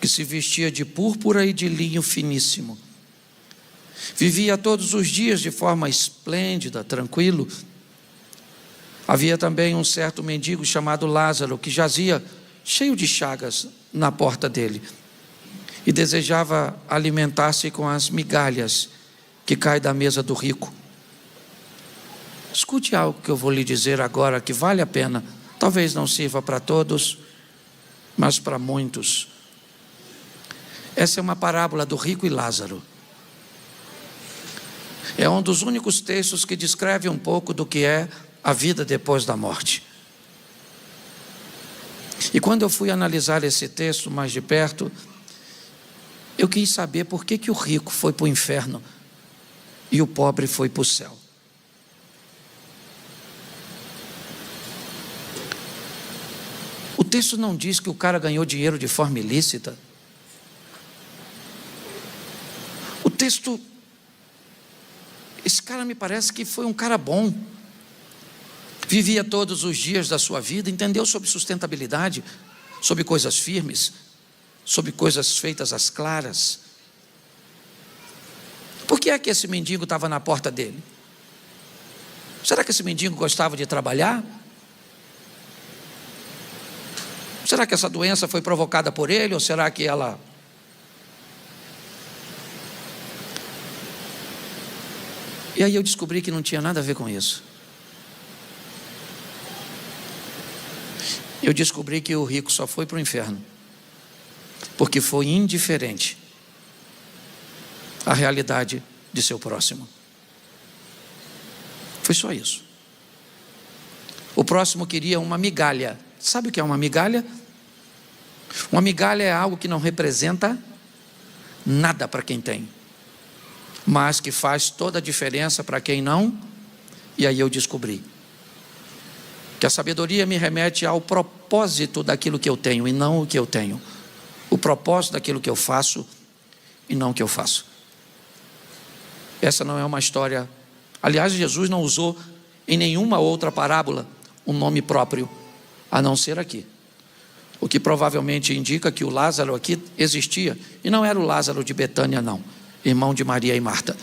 que se vestia de púrpura e de linho finíssimo. Vivia todos os dias de forma esplêndida, tranquilo. Havia também um certo mendigo chamado Lázaro, que jazia cheio de chagas na porta dele, e desejava alimentar-se com as migalhas que caem da mesa do rico. Escute algo que eu vou lhe dizer agora, que vale a pena. Talvez não sirva para todos, mas para muitos. Essa é uma parábola do rico e Lázaro. É um dos únicos textos que descreve um pouco do que é a vida depois da morte. E quando eu fui analisar esse texto mais de perto, eu quis saber por que o rico foi para o inferno e o pobre foi para o céu. O texto não diz que o cara ganhou dinheiro de forma ilícita. texto, esse cara me parece que foi um cara bom, vivia todos os dias da sua vida, entendeu sobre sustentabilidade, sobre coisas firmes, sobre coisas feitas às claras. Por que é que esse mendigo estava na porta dele? Será que esse mendigo gostava de trabalhar? Será que essa doença foi provocada por ele, ou será que ela... E aí eu descobri que não tinha nada a ver com isso. Eu descobri que o rico só foi para o inferno porque foi indiferente à realidade de seu próximo. Foi só isso. O próximo queria uma migalha. Sabe o que é uma migalha? Uma migalha é algo que não representa nada para quem tem, mas que faz toda a diferença para quem não. E aí eu descobri que a sabedoria me remete ao propósito daquilo que eu tenho e não o que eu tenho. O propósito daquilo que eu faço e não o que eu faço. Essa não é uma história... Aliás, Jesus não usou em nenhuma outra parábola um nome próprio, a não ser aqui. O que provavelmente indica que o Lázaro aqui existia. E não era o Lázaro de Betânia, não, irmão de Maria e Marta.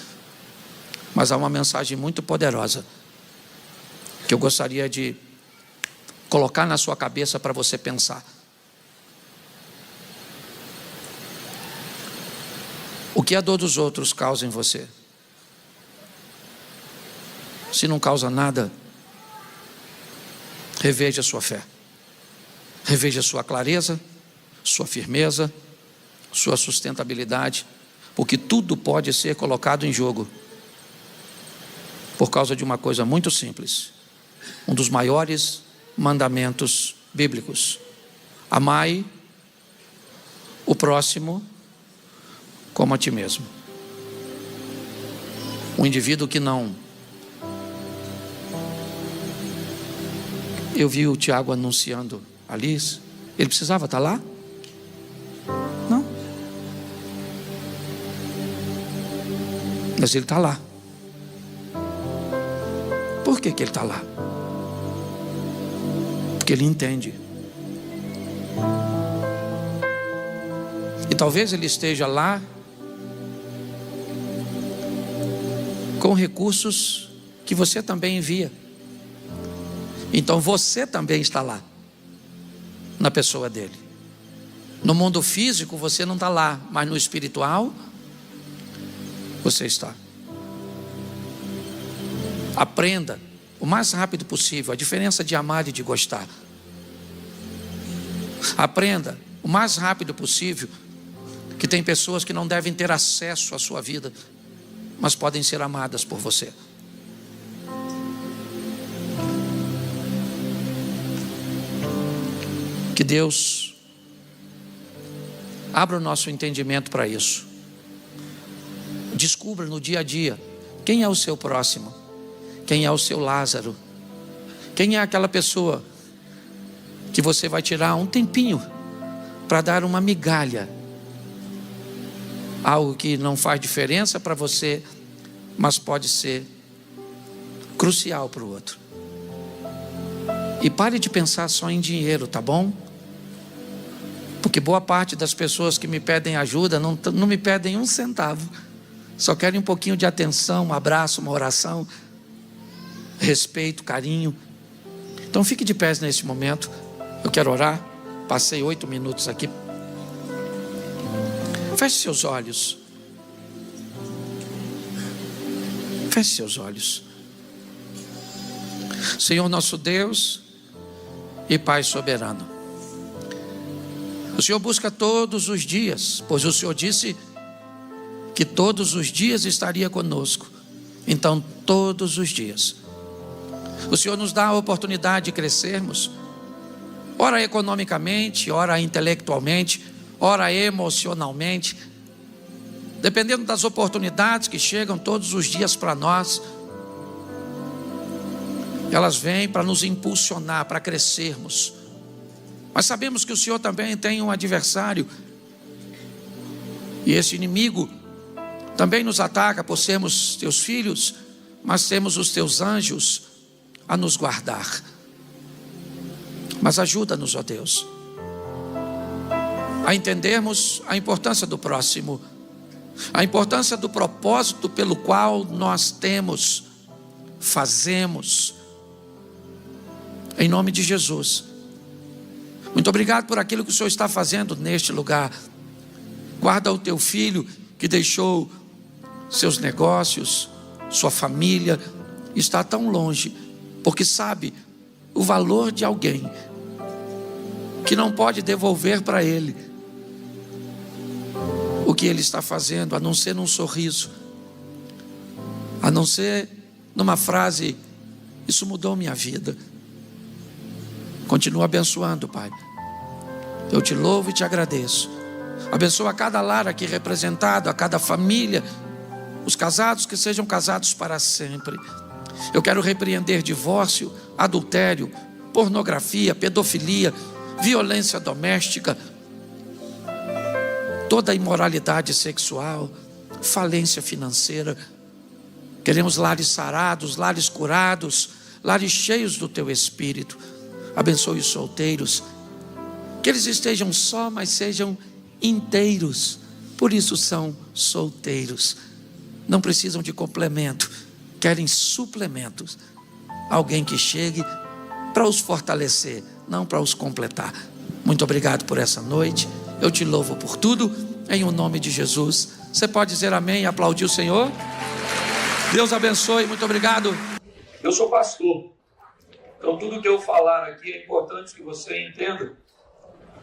Mas há uma mensagem muito poderosa que eu gostaria de colocar na sua cabeça para você pensar. O que a dor dos outros causa em você? Se não causa nada, reveja a sua fé. Reveja a sua clareza, sua firmeza, sua sustentabilidade, porque tudo pode ser colocado em jogo por causa de uma coisa muito simples. Um dos maiores mandamentos bíblicos: amai o próximo como a ti mesmo. Um indivíduo que não... Eu vi o Tiago anunciando ali, ele precisava estar lá? Não. Mas ele está lá. Por que ele está lá? Porque ele entende. E talvez ele esteja lá com recursos que você também envia. Então você também está lá, na pessoa dele. No mundo físico você não está lá, mas no espiritual você está. Aprenda o mais rápido possível a diferença de amar e de gostar. Aprenda o mais rápido possível que tem pessoas que não devem ter acesso à sua vida, mas podem ser amadas por você. Que Deus abra o nosso entendimento para isso. Descubra no dia a dia quem é o seu próximo, quem é o seu Lázaro, quem é aquela pessoa que você vai tirar um tempinho para dar uma migalha, algo que não faz diferença para você, mas pode ser crucial para o outro. E pare de pensar só em dinheiro, tá bom? Porque boa parte das pessoas que me pedem ajuda não me pedem um centavo, só querem um pouquinho de atenção, um abraço, uma oração, respeito, carinho. Então fique de pé nesse momento. Eu quero orar. Passei 8 minutos aqui. Feche seus olhos. Feche seus olhos. Senhor nosso Deus e Pai soberano, o Senhor busca todos os dias, pois o Senhor disse que todos os dias estaria conosco. Então todos os dias o Senhor nos dá a oportunidade de crescermos, ora economicamente, ora intelectualmente, ora emocionalmente, dependendo das oportunidades que chegam todos os dias para nós. Elas vêm para nos impulsionar, para crescermos. Mas sabemos que o Senhor também tem um adversário, e esse inimigo também nos ataca por sermos teus filhos, mas temos os teus anjos a nos guardar. Mas ajuda-nos, ó Deus, a entendermos a importância do próximo, a importância do propósito pelo qual nós fazemos, em nome de Jesus. Muito obrigado por aquilo que o Senhor está fazendo neste lugar. Guarda o teu filho que deixou seus negócios, sua família, está tão longe, porque sabe o valor de alguém que não pode devolver para ele o que ele está fazendo, a não ser num sorriso, a não ser numa frase: isso mudou minha vida. Continua abençoando, Pai. Eu te louvo e te agradeço. Abençoa cada lar aqui representado, a cada família, os casados que sejam casados para sempre. Eu quero repreender divórcio, adultério, pornografia, pedofilia, violência doméstica, toda imoralidade sexual, falência financeira. Queremos lares sarados, lares curados, lares cheios do teu Espírito. Abençoe os solteiros, que eles estejam só, mas sejam inteiros, por isso são solteiros. Não precisam de complemento, querem suplementos. Alguém que chegue para os fortalecer, não para os completar. Muito obrigado por essa noite. Eu te louvo por tudo, em o nome de Jesus. Você pode dizer amém e aplaudir o Senhor? Deus abençoe, muito obrigado. Eu sou pastor, então tudo que eu falar aqui é importante que você entenda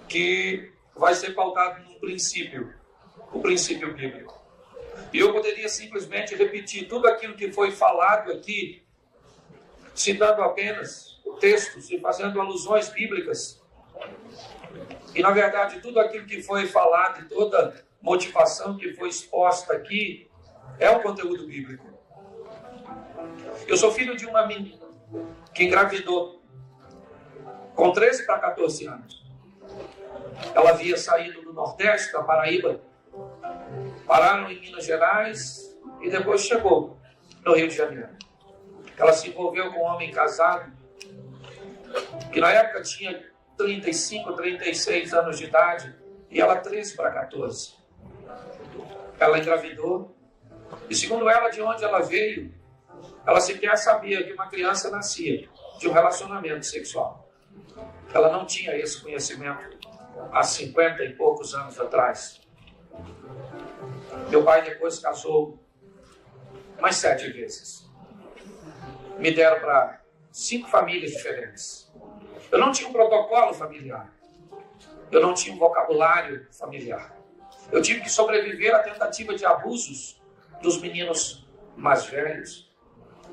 que vai ser pautado num princípio, o princípio bíblico. E eu poderia simplesmente repetir tudo aquilo que foi falado aqui, citando apenas textos e fazendo alusões bíblicas. E na verdade tudo aquilo que foi falado e toda motivação que foi exposta aqui é um conteúdo bíblico. Eu sou filho de uma menina que engravidou com 13 para 14 anos. Ela havia saído do Nordeste, da Paraíba, pararam em Minas Gerais e depois chegou no Rio de Janeiro. Ela se envolveu com um homem casado, que na época tinha 35, 36 anos de idade, e ela 13 para 14. Ela engravidou, e segundo ela, de onde ela veio, ela sequer sabia que uma criança nascia de um relacionamento sexual. Ela não tinha esse conhecimento há 50 e poucos anos atrás. Meu pai depois casou mais 7 vezes. Me deram para 5 famílias diferentes. Eu não tinha um protocolo familiar. Eu não tinha um vocabulário familiar. Eu tive que sobreviver à tentativa de abusos dos meninos mais velhos.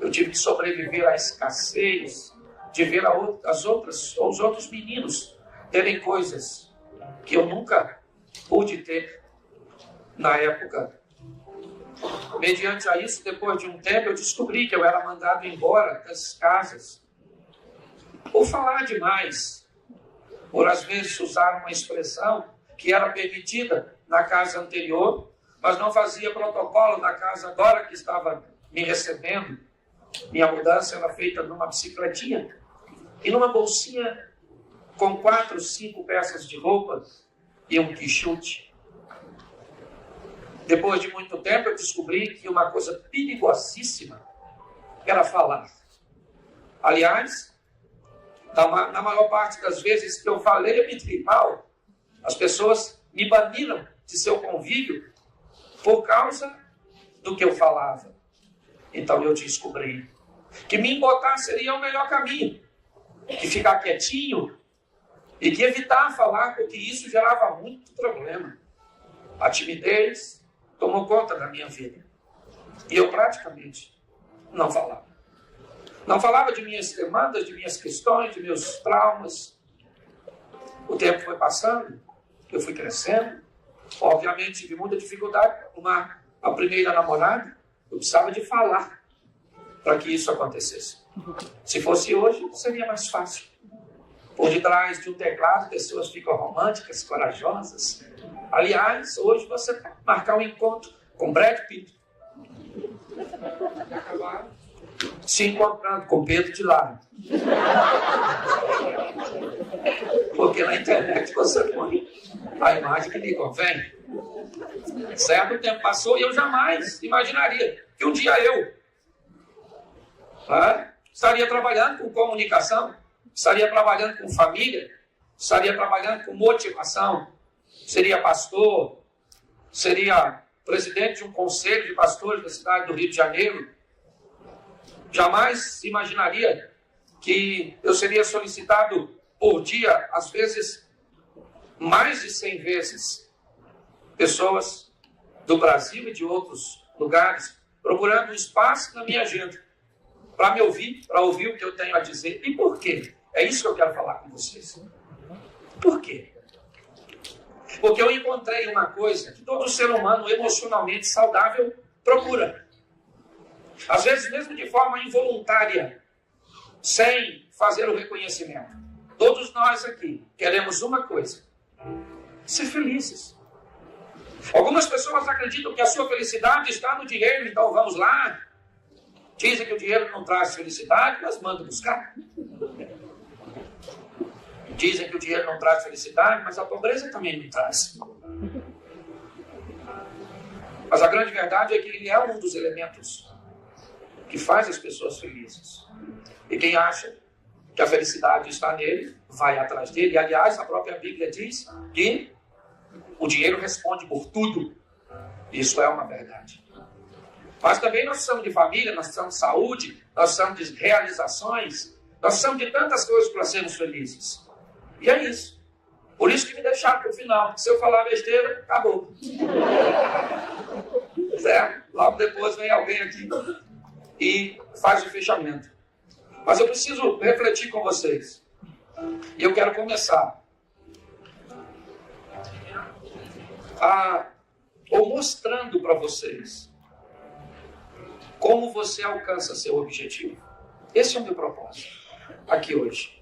Eu tive que sobreviver à escassez de ver os outros meninos terem coisas que eu nunca pude ter na época. Mediante a isso, depois de um tempo, eu descobri que eu era mandado embora das casas por falar demais, por às vezes usar uma expressão que era permitida na casa anterior, mas não fazia protocolo na casa agora que estava me recebendo. Minha mudança era feita numa bicicletinha e numa bolsinha com 4, 5 peças de roupa e um quichute. Depois de muito tempo, eu descobri que uma coisa perigosíssima era falar. Aliás, na maior parte das vezes que eu falei, eu me dei mal. As pessoas me baniram de seu convívio por causa do que eu falava. Então eu descobri que me embotar seria o melhor caminho, que ficar quietinho e que evitar falar, porque isso gerava muito problema. A timidez tomou conta da minha vida e eu praticamente não falava. Não falava de minhas demandas, de minhas questões, de meus traumas. O tempo foi passando, eu fui crescendo. Obviamente tive muita dificuldade para arrumar a primeira namorada. Eu precisava de falar para que isso acontecesse. Se fosse hoje, seria mais fácil. Por detrás de um teclado, pessoas ficam românticas, corajosas. Aliás, hoje você pode marcar um encontro com Brad Pitt. E acabaram se encontrando com Pedro de Lara. Porque na internet você põe a imagem que lhe convém. Certo tempo passou e eu jamais imaginaria que um dia eu estaria trabalhando com comunicação, estaria trabalhando com família, estaria trabalhando com motivação, seria pastor, seria presidente de um conselho de pastores da cidade do Rio de Janeiro. Jamais imaginaria que eu seria solicitado por dia, às vezes, mais de 100 vezes, pessoas do Brasil e de outros lugares, procurando um espaço na minha agenda, para me ouvir, para ouvir o que eu tenho a dizer. E por quê? É isso que eu quero falar com vocês. Por quê? Porque eu encontrei uma coisa que todo ser humano emocionalmente saudável procura. Às vezes, mesmo de forma involuntária, sem fazer o reconhecimento. Todos nós aqui queremos uma coisa: ser felizes. Algumas pessoas acreditam que a sua felicidade está no dinheiro, então vamos lá. Dizem que o dinheiro não traz felicidade, mas manda buscar. Dizem que o dinheiro não traz felicidade, mas a pobreza também não traz. Mas a grande verdade é que ele é um dos elementos que faz as pessoas felizes. E quem acha que a felicidade está nele, vai atrás dele. E, aliás, a própria Bíblia diz que o dinheiro responde por tudo. Isso é uma verdade. Mas também nós precisamos de família, nós precisamos de saúde, nós precisamos de realizações, nós precisamos de tantas coisas para sermos felizes. E é isso. Por isso que me deixaram para o final. Se eu falar besteira, acabou. Certo? Logo depois vem alguém aqui e faz o fechamento. Mas eu preciso refletir com vocês. E eu quero começar ou mostrando para vocês como você alcança seu objetivo. Esse é o meu propósito aqui hoje.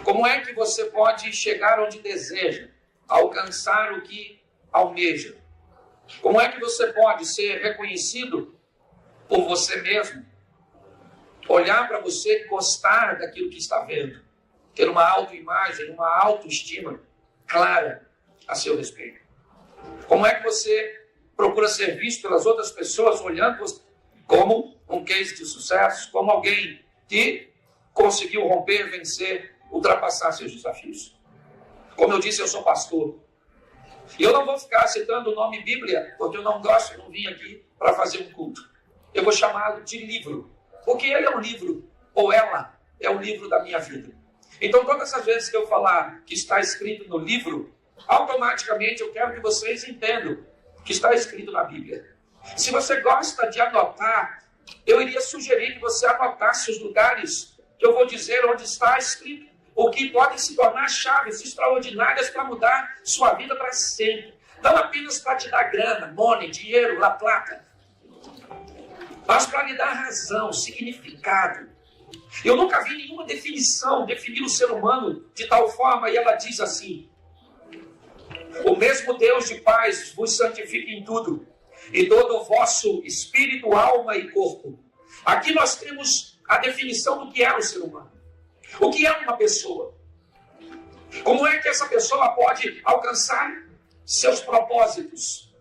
Como é que você pode chegar onde deseja, alcançar o que almeja? Como é que você pode ser reconhecido por você mesmo? Olhar para você e gostar daquilo que está vendo. Ter uma autoimagem, uma autoestima clara a seu respeito. Como é que você procura ser visto pelas outras pessoas, olhando como um case de sucesso, como alguém que conseguiu romper, vencer, ultrapassar seus desafios? Como eu disse, eu sou pastor. E eu não vou ficar citando o nome Bíblia, porque eu não gosto, eu não vim aqui para fazer um culto. Eu vou chamá-lo de livro, porque ele é um livro, ou ela é um livro da minha vida. Então, todas as vezes que eu falar que está escrito no livro, automaticamente eu quero que vocês entendam que está escrito na Bíblia. Se você gosta de anotar, eu iria sugerir que você anotasse os lugares que eu vou dizer onde está escrito, o que podem se tornar chaves extraordinárias para mudar sua vida para sempre. Não apenas para te dar grana, money, dinheiro, la plata, mas para lhe dar razão, significado. Eu nunca vi nenhuma definição definir o ser humano de tal forma, e ela diz assim: o mesmo Deus de paz vos santifique em tudo, e todo o vosso espírito, alma e corpo. Aqui nós temos a definição do que é o ser humano. O que é uma pessoa? Como é que essa pessoa pode alcançar seus propósitos?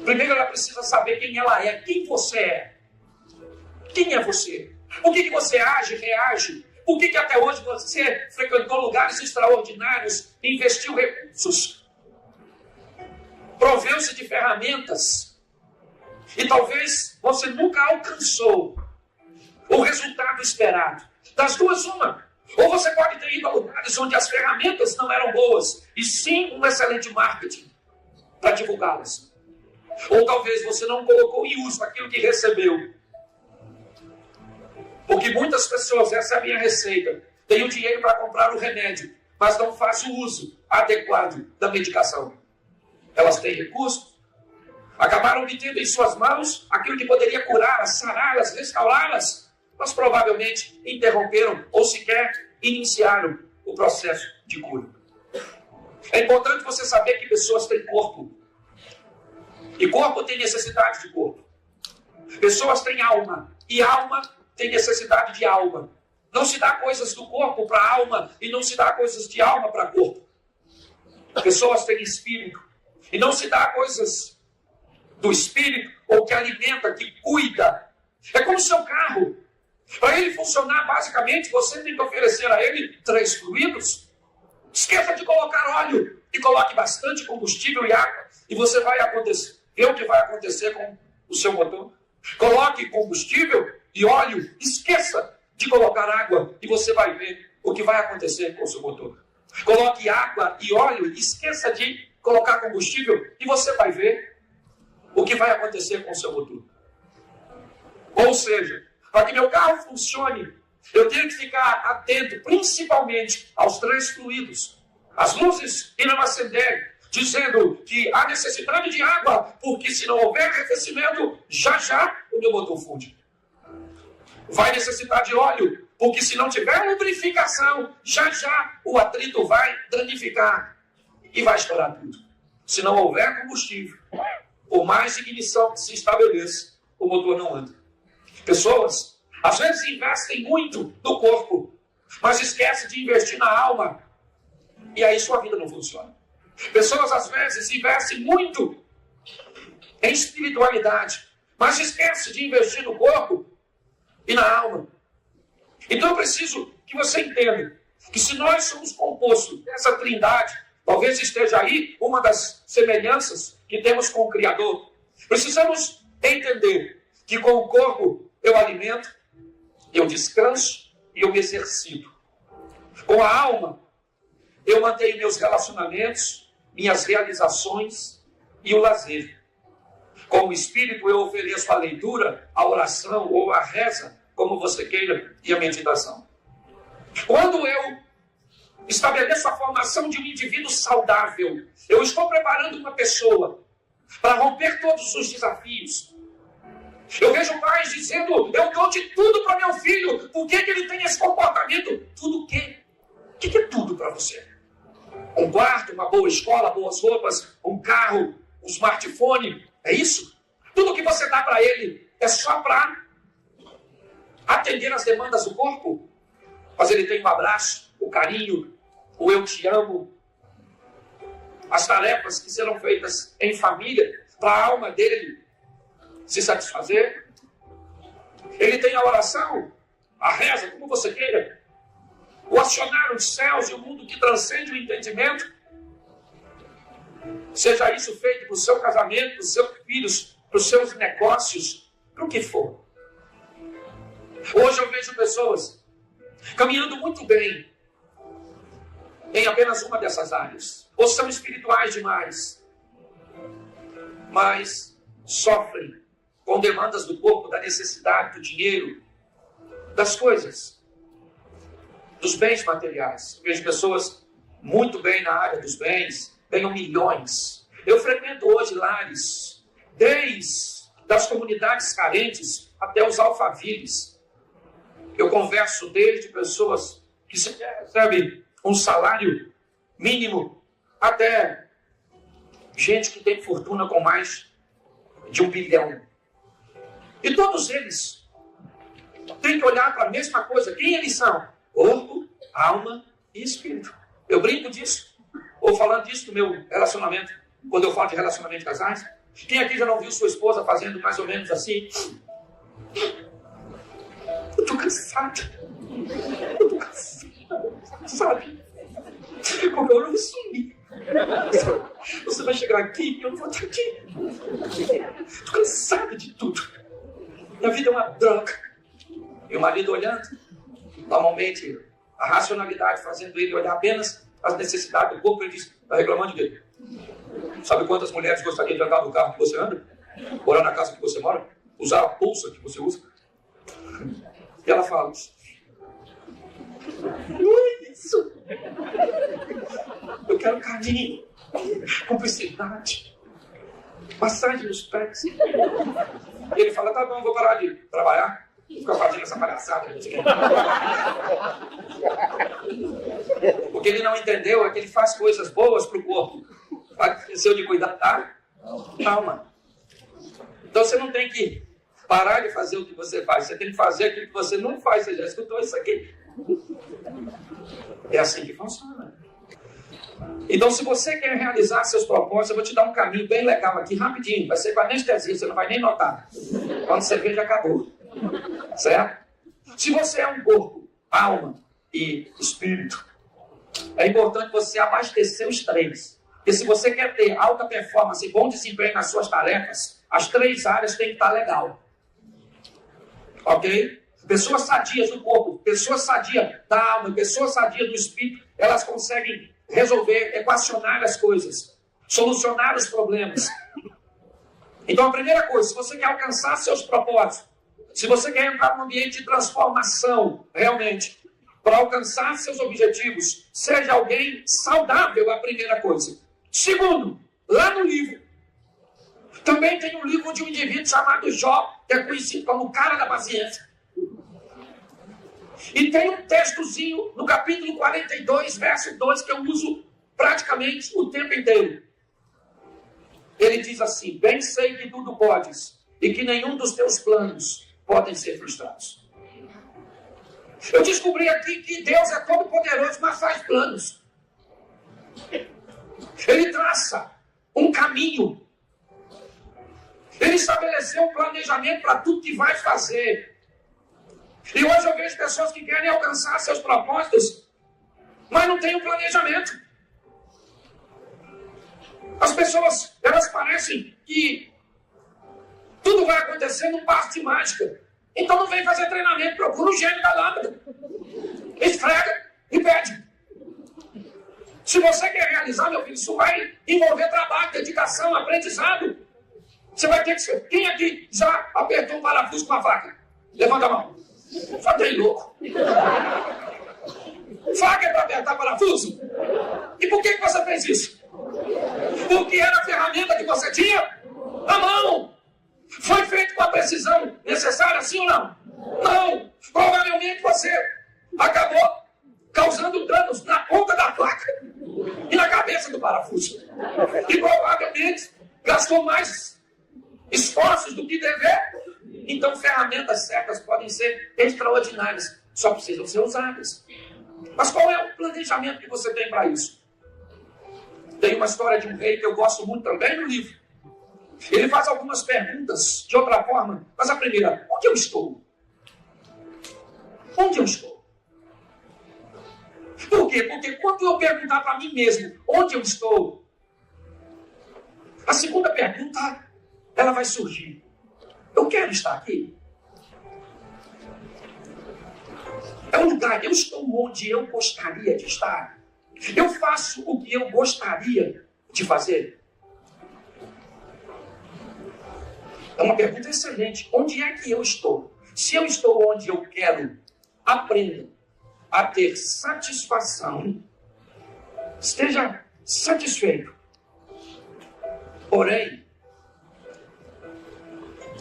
Primeiro ela precisa saber quem ela é, quem você é. Quem é você? Por que você age, reage? Por que até hoje você frequentou lugares extraordinários, investiu recursos, proveu-se de ferramentas, e talvez você nunca alcançou o resultado esperado? Das duas, uma. Ou você pode ter ido a lugares onde as ferramentas não eram boas, e sim um excelente marketing para divulgá-las. Ou talvez você não colocou em uso aquilo que recebeu. Porque muitas pessoas recebem a receita, têm o dinheiro para comprar o remédio, mas não fazem o uso adequado da medicação. Elas têm recursos, acabaram obtendo em suas mãos aquilo que poderia curá-las, sará-las, restaurá-las, mas provavelmente interromperam ou sequer iniciaram o processo de cura. É importante você saber que pessoas têm corpo. E corpo tem necessidade de corpo. Pessoas têm alma. E alma tem necessidade de alma. Não se dá coisas do corpo para a alma e não se dá coisas de alma para corpo. Pessoas têm espírito. E não se dá coisas do espírito ou que alimenta, que cuida. É como o seu carro. Para ele funcionar, basicamente, você tem que oferecer a ele 3 fluidos. Esqueça de colocar óleo e coloque bastante combustível e água. E você vai ver o que vai acontecer com o seu motor. Coloque combustível e óleo. Esqueça de colocar água e você vai ver o que vai acontecer com o seu motor. Coloque água e óleo e esqueça de colocar combustível e você vai ver o que vai acontecer com o seu motor. Ou seja, para que meu carro funcione, eu tenho que ficar atento principalmente aos 3 fluidos. As luzes irão acender, dizendo que há necessidade de água, porque se não houver arrefecimento, já o meu motor funde. Vai necessitar de óleo, porque se não tiver lubrificação, já o atrito vai danificar e vai estourar tudo. Se não houver combustível, por mais ignição que se estabeleça, o motor não anda. Pessoas, às vezes, investem muito no corpo, mas esquecem de investir na alma, e aí sua vida não funciona. Pessoas, às vezes, investem muito em espiritualidade, mas esquecem de investir no corpo e na alma. Então eu preciso que você entenda que se nós somos compostos dessa trindade, talvez esteja aí uma das semelhanças que temos com o Criador. Precisamos entender que com o corpo eu alimento, eu descanso e eu me exercito. Com a alma, eu mantenho meus relacionamentos, minhas realizações e o lazer. Com o espírito, eu ofereço a leitura, a oração ou a reza, como você queira, e a meditação. Quando eu estabeleço a formação de um indivíduo saudável, eu estou preparando uma pessoa para romper todos os desafios. Eu vejo pais dizendo, eu dou de tudo para meu filho, por que ele tem esse comportamento? Tudo o quê? O que é tudo para você? Um quarto, uma boa escola, boas roupas, um carro, um smartphone, é isso? Tudo que você dá para ele é só para atender as demandas do corpo? Mas ele tem um abraço, o carinho, o eu te amo, as tarefas que serão feitas em família, para a alma dele se satisfazer. Ele tem a oração, a reza, como você queira, o acionar os céus e o mundo que transcende o entendimento. Seja isso feito para o seu casamento, para os seus filhos, para os seus negócios, para o que for. Hoje eu vejo pessoas caminhando muito bem em apenas uma dessas áreas. Ou são espirituais demais, mas sofrem com demandas do corpo, da necessidade, do dinheiro, das coisas, dos bens materiais. Vejo pessoas muito bem na área dos bens, ganham milhões. Eu frequento hoje lares, desde das comunidades carentes até os alfaviles. Eu converso desde pessoas que recebem um salário mínimo até gente que tem fortuna com mais de 1 bilhão. E todos eles têm que olhar para a mesma coisa. Quem eles são? Corpo, alma e espírito. Eu brinco disso, ou falando disso no meu relacionamento, quando eu falo de relacionamento de casais. Quem aqui já não viu sua esposa fazendo mais ou menos assim? Eu estou cansado. Eu estou cansado. Sabe? Como eu não sumi. Você vai chegar aqui e eu não vou estar aqui. Estou cansado de tudo. Minha vida é uma droga. E o marido olhando, normalmente a racionalidade fazendo ele olhar apenas as necessidades do corpo, ele diz, está reclamando de quê? Sabe quantas mulheres gostariam de andar no carro que você anda? Morar na casa que você mora? Usar a bolsa que você usa? E ela fala, não é isso. Eu quero carinho, cumplicidade, massagem nos pés. E ele fala, tá bom, vou parar de trabalhar, vou ficar fazendo essa palhaçada. Porque ele não entendeu é que ele faz coisas boas para o corpo. Esqueceu de cuidar da alma. Então você não tem que parar de fazer o que você faz. Você tem que fazer aquilo que você não faz. Você já escutou isso aqui? É assim que funciona. Então, se você quer realizar seus propósitos, eu vou te dar um caminho bem legal aqui, rapidinho. Vai ser com anestesia, você não vai nem notar. Quando você vê, já acabou. Certo? Se você é um corpo, alma e espírito, é importante você abastecer os três. Porque se você quer ter alta performance e bom desempenho nas suas tarefas, as três áreas têm que estar legal. Ok? Pessoas sadias do corpo, pessoas sadias da alma, pessoas sadias do espírito, elas conseguem resolver, equacionar as coisas, solucionar os problemas. Então, a primeira coisa, se você quer alcançar seus propósitos, se você quer entrar num ambiente de transformação, realmente, para alcançar seus objetivos, seja alguém saudável, a primeira coisa. Segundo, lá no livro, também tem um livro de um indivíduo chamado Jó, que é conhecido como o cara da paciência. E tem um textozinho no capítulo 42, verso 2, que eu uso praticamente o tempo inteiro. Ele diz assim: bem sei que tudo podes, e que nenhum dos teus planos podem ser frustrados. Eu descobri aqui que Deus é todo poderoso, mas faz planos. Ele traça um caminho. Ele estabeleceu um planejamento para tudo que vai fazer. E hoje eu vejo pessoas que querem alcançar seus propósitos, mas não têm um planejamento. As pessoas, elas parecem que tudo vai acontecer num passo de mágica. Então não vem fazer treinamento, procura o gênio da lâmpada. Esfrega e pede. Se você quer realizar, meu filho, isso vai envolver trabalho, dedicação, aprendizado. Você vai ter que ser. Quem aqui já apertou um parafuso com a faca? Levanta a mão. Só tem louco. Faca é para apertar parafuso? E por que você fez isso? Porque era a ferramenta que você tinha? A mão. Foi feito com a precisão necessária, sim ou não? Não. Provavelmente você acabou causando danos na ponta da faca e na cabeça do parafuso. E provavelmente gastou mais esforços do que dever. Então, ferramentas certas podem ser extraordinárias, só precisam ser usadas. Mas qual é o planejamento que você tem para isso? Tem uma história de um rei que eu gosto muito também no livro. Ele faz algumas perguntas de outra forma, mas a primeira: onde eu estou? Onde eu estou? Por quê? Porque quando eu perguntar para mim mesmo onde eu estou, a segunda pergunta, ela vai surgir. Eu quero estar aqui. É um lugar, eu estou onde eu gostaria de estar. Eu faço o que eu gostaria de fazer. É uma pergunta excelente. Onde é que eu estou? Se eu estou onde eu quero, aprenda a ter satisfação. Esteja satisfeito. Porém,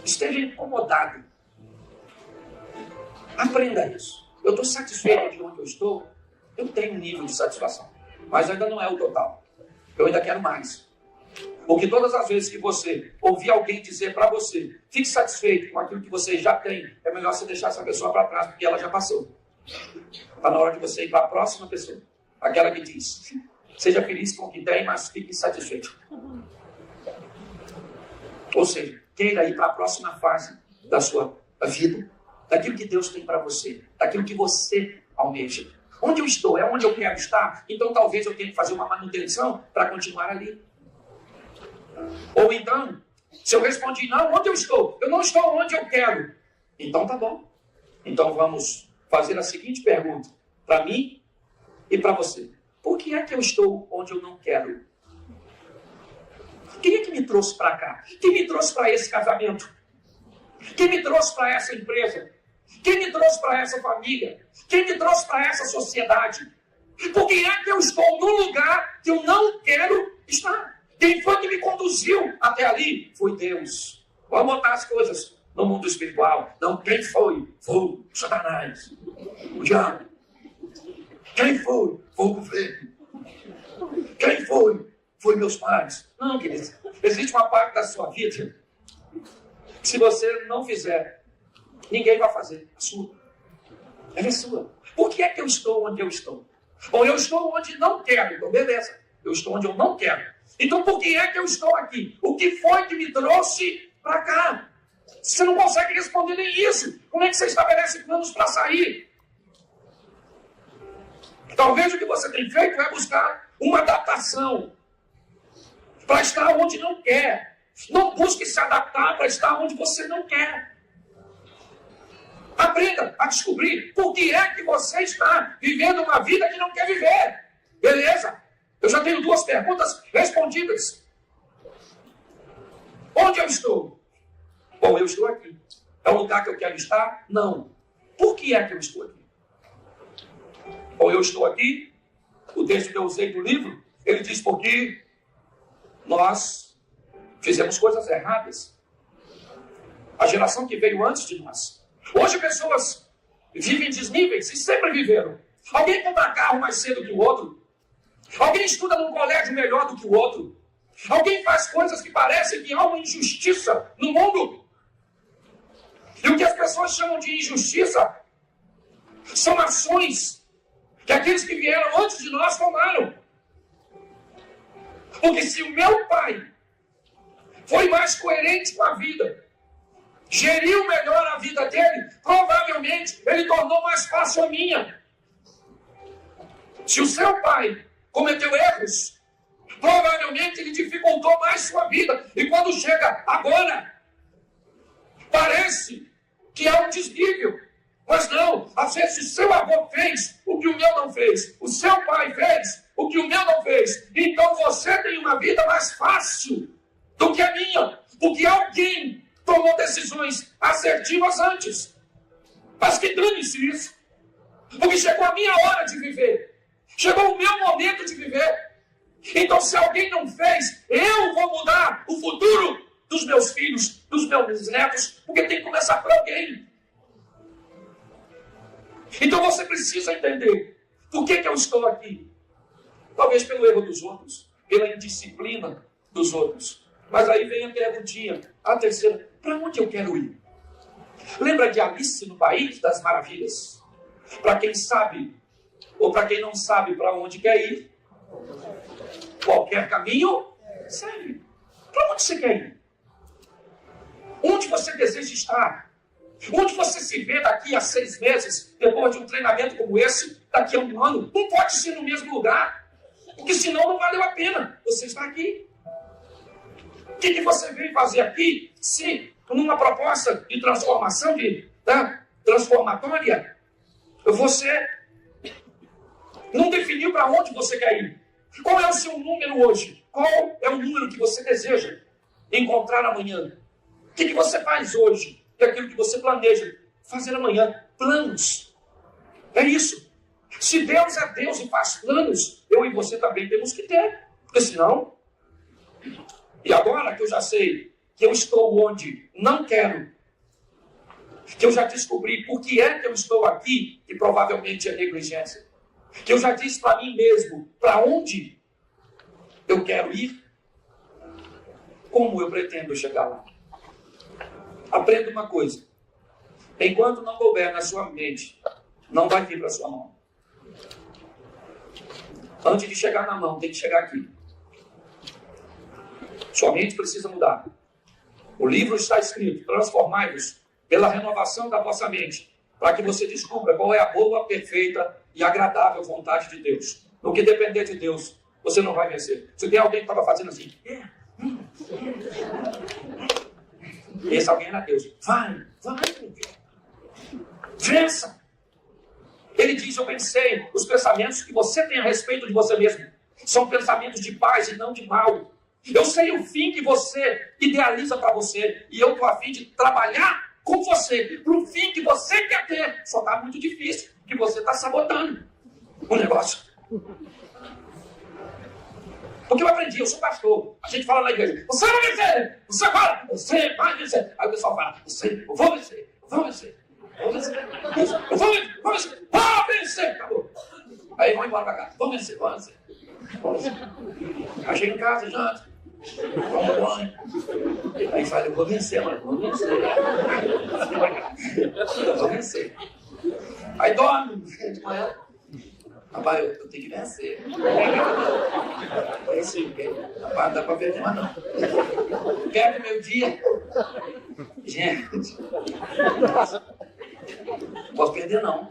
esteja incomodado. Aprenda isso. Eu estou satisfeito de onde eu estou. Eu tenho um nível de satisfação. Mas ainda não é o total. Eu ainda quero mais. Porque todas as vezes que você ouvir alguém dizer para você, fique satisfeito com aquilo que você já tem, é melhor você deixar essa pessoa para trás, porque ela já passou. Está na hora de você ir para a próxima pessoa. Aquela que diz, seja feliz com o que tem, mas fique satisfeito. Ou seja, queira ir para a próxima fase da sua vida, daquilo que Deus tem para você, daquilo que você almeja. Onde eu estou? É onde eu quero estar? Então talvez eu tenha que fazer uma manutenção para continuar ali. Ou então, se eu respondi não, onde eu estou? Eu não estou onde eu quero. Então tá bom. Então vamos fazer a seguinte pergunta, para mim e para você. Por que é que eu estou onde eu não quero? Quem é que me trouxe para cá? Quem me trouxe para esse casamento? Quem me trouxe para essa empresa? Quem me trouxe para essa família? Quem me trouxe para essa sociedade? Por que é que eu estou num lugar que eu não quero estar? Quem foi que me conduziu até ali? Foi Deus. Vamos botar as coisas no mundo espiritual. Não, quem foi? Foi o Satanás, o diabo. Quem foi? Foi o governo. Quem foi? Foi meus pais. Não, querido. Existe uma parte da sua vida Se você não fizer, ninguém vai fazer. A sua. Ela é sua. Por que é que eu estou onde eu estou? Bom, eu estou onde não quero. Então, beleza. Eu estou onde eu não quero. Então, por que é que eu estou aqui? O que foi que me trouxe para cá? Você não consegue responder nem isso. Como é que você estabelece planos para sair? Talvez o que você tem feito é buscar uma adaptação para estar onde não quer. Não busque se adaptar para estar onde você não quer. Aprenda a descobrir por que é que você está vivendo uma vida que não quer viver. Beleza? Eu já tenho 2 perguntas respondidas. Onde eu estou? Bom, eu estou aqui. É o lugar que eu quero estar? Não. Por que é que eu estou aqui? Bom, eu estou aqui. O texto que eu usei do livro, ele diz porque nós fizemos coisas erradas. A geração que veio antes de nós. Hoje pessoas vivem desníveis e sempre viveram. Alguém compra carro mais cedo que o outro. Alguém estuda num colégio melhor do que o outro. Alguém faz coisas que parecem que há uma injustiça no mundo. E o que as pessoas chamam de injustiça são ações que aqueles que vieram antes de nós tomaram. Porque se o meu pai foi mais coerente com a vida, geriu melhor a vida dele, provavelmente ele tornou mais fácil a minha. Se o seu pai cometeu erros, provavelmente ele dificultou mais sua vida. E quando chega agora, parece que é um desnível. Mas não, às vezes o seu avô fez o que o meu não fez. O seu pai fez o que o meu não fez. Então você tem uma vida mais fácil do que a minha. Porque alguém tomou decisões assertivas antes. Mas que dane-se isso. Porque chegou a minha hora de viver. Chegou o meu momento de viver. Então se alguém não fez, eu vou mudar o futuro dos meus filhos, dos meus netos. Porque tem que começar por alguém. Então você precisa entender por que eu estou aqui. Talvez pelo erro dos outros, pela indisciplina dos outros. Mas aí vem a perguntinha, a terceira, para onde eu quero ir? Lembra de Alice no País das Maravilhas? Para quem sabe, ou para quem não sabe para onde quer ir, qualquer caminho serve. Para onde você quer ir? Onde você deseja estar? Onde você se vê daqui a 6 meses, depois de um treinamento como esse, daqui a 1 ano? Não pode ser no mesmo lugar, porque senão não valeu a pena você estar aqui. O que você veio fazer aqui, se numa proposta de transformação, transformatória, você não definiu para onde você quer ir? Qual é o seu número hoje? Qual é o número que você deseja encontrar amanhã? O que você faz hoje? É aquilo que você planeja fazer amanhã. Planos. É isso. Se Deus é Deus e faz planos, eu e você também temos que ter. Porque senão... E agora que eu já sei que eu estou onde não quero, que eu já descobri por que é que eu estou aqui, que provavelmente é negligência, que eu já disse para mim mesmo para onde eu quero ir, como eu pretendo chegar lá. Aprenda uma coisa. Enquanto não couber na sua mente, não vai vir para a sua mão. Antes de chegar na mão, tem que chegar aqui. Sua mente precisa mudar. O livro está escrito: transformai-vos pela renovação da vossa mente, para que você descubra qual é a boa, perfeita e agradável vontade de Deus. No que depender de Deus, você não vai vencer. Se tem alguém que estava fazendo assim, esse alguém era Deus. Vai, vença. Ele diz: eu pensei, os pensamentos que você tem a respeito de você mesmo são pensamentos de paz e não de mal. Eu sei o fim que você idealiza para você, e eu estou a fim de trabalhar com você para o fim que você quer ter. Só está muito difícil, porque você está sabotando o negócio. Porque eu aprendi, eu sou pastor. A gente fala na igreja: você vai vencer, você fala, você vai vencer. Aí o pessoal fala: eu vou vencer, eu vou vencer, eu vou vencer, eu vou vencer, vou vencer, acabou. Aí vão embora para casa: vou vencer. Aí chega em casa, janta. toma um banho. Aí fala, eu vou vencer, mano, vou vencer. Eu vou vencer. Aí dorme de manhã. Rapaz, eu tenho que vencer. Rapaz, não dá pra perder mais não. Perde meu dia. Gente, não posso perder não.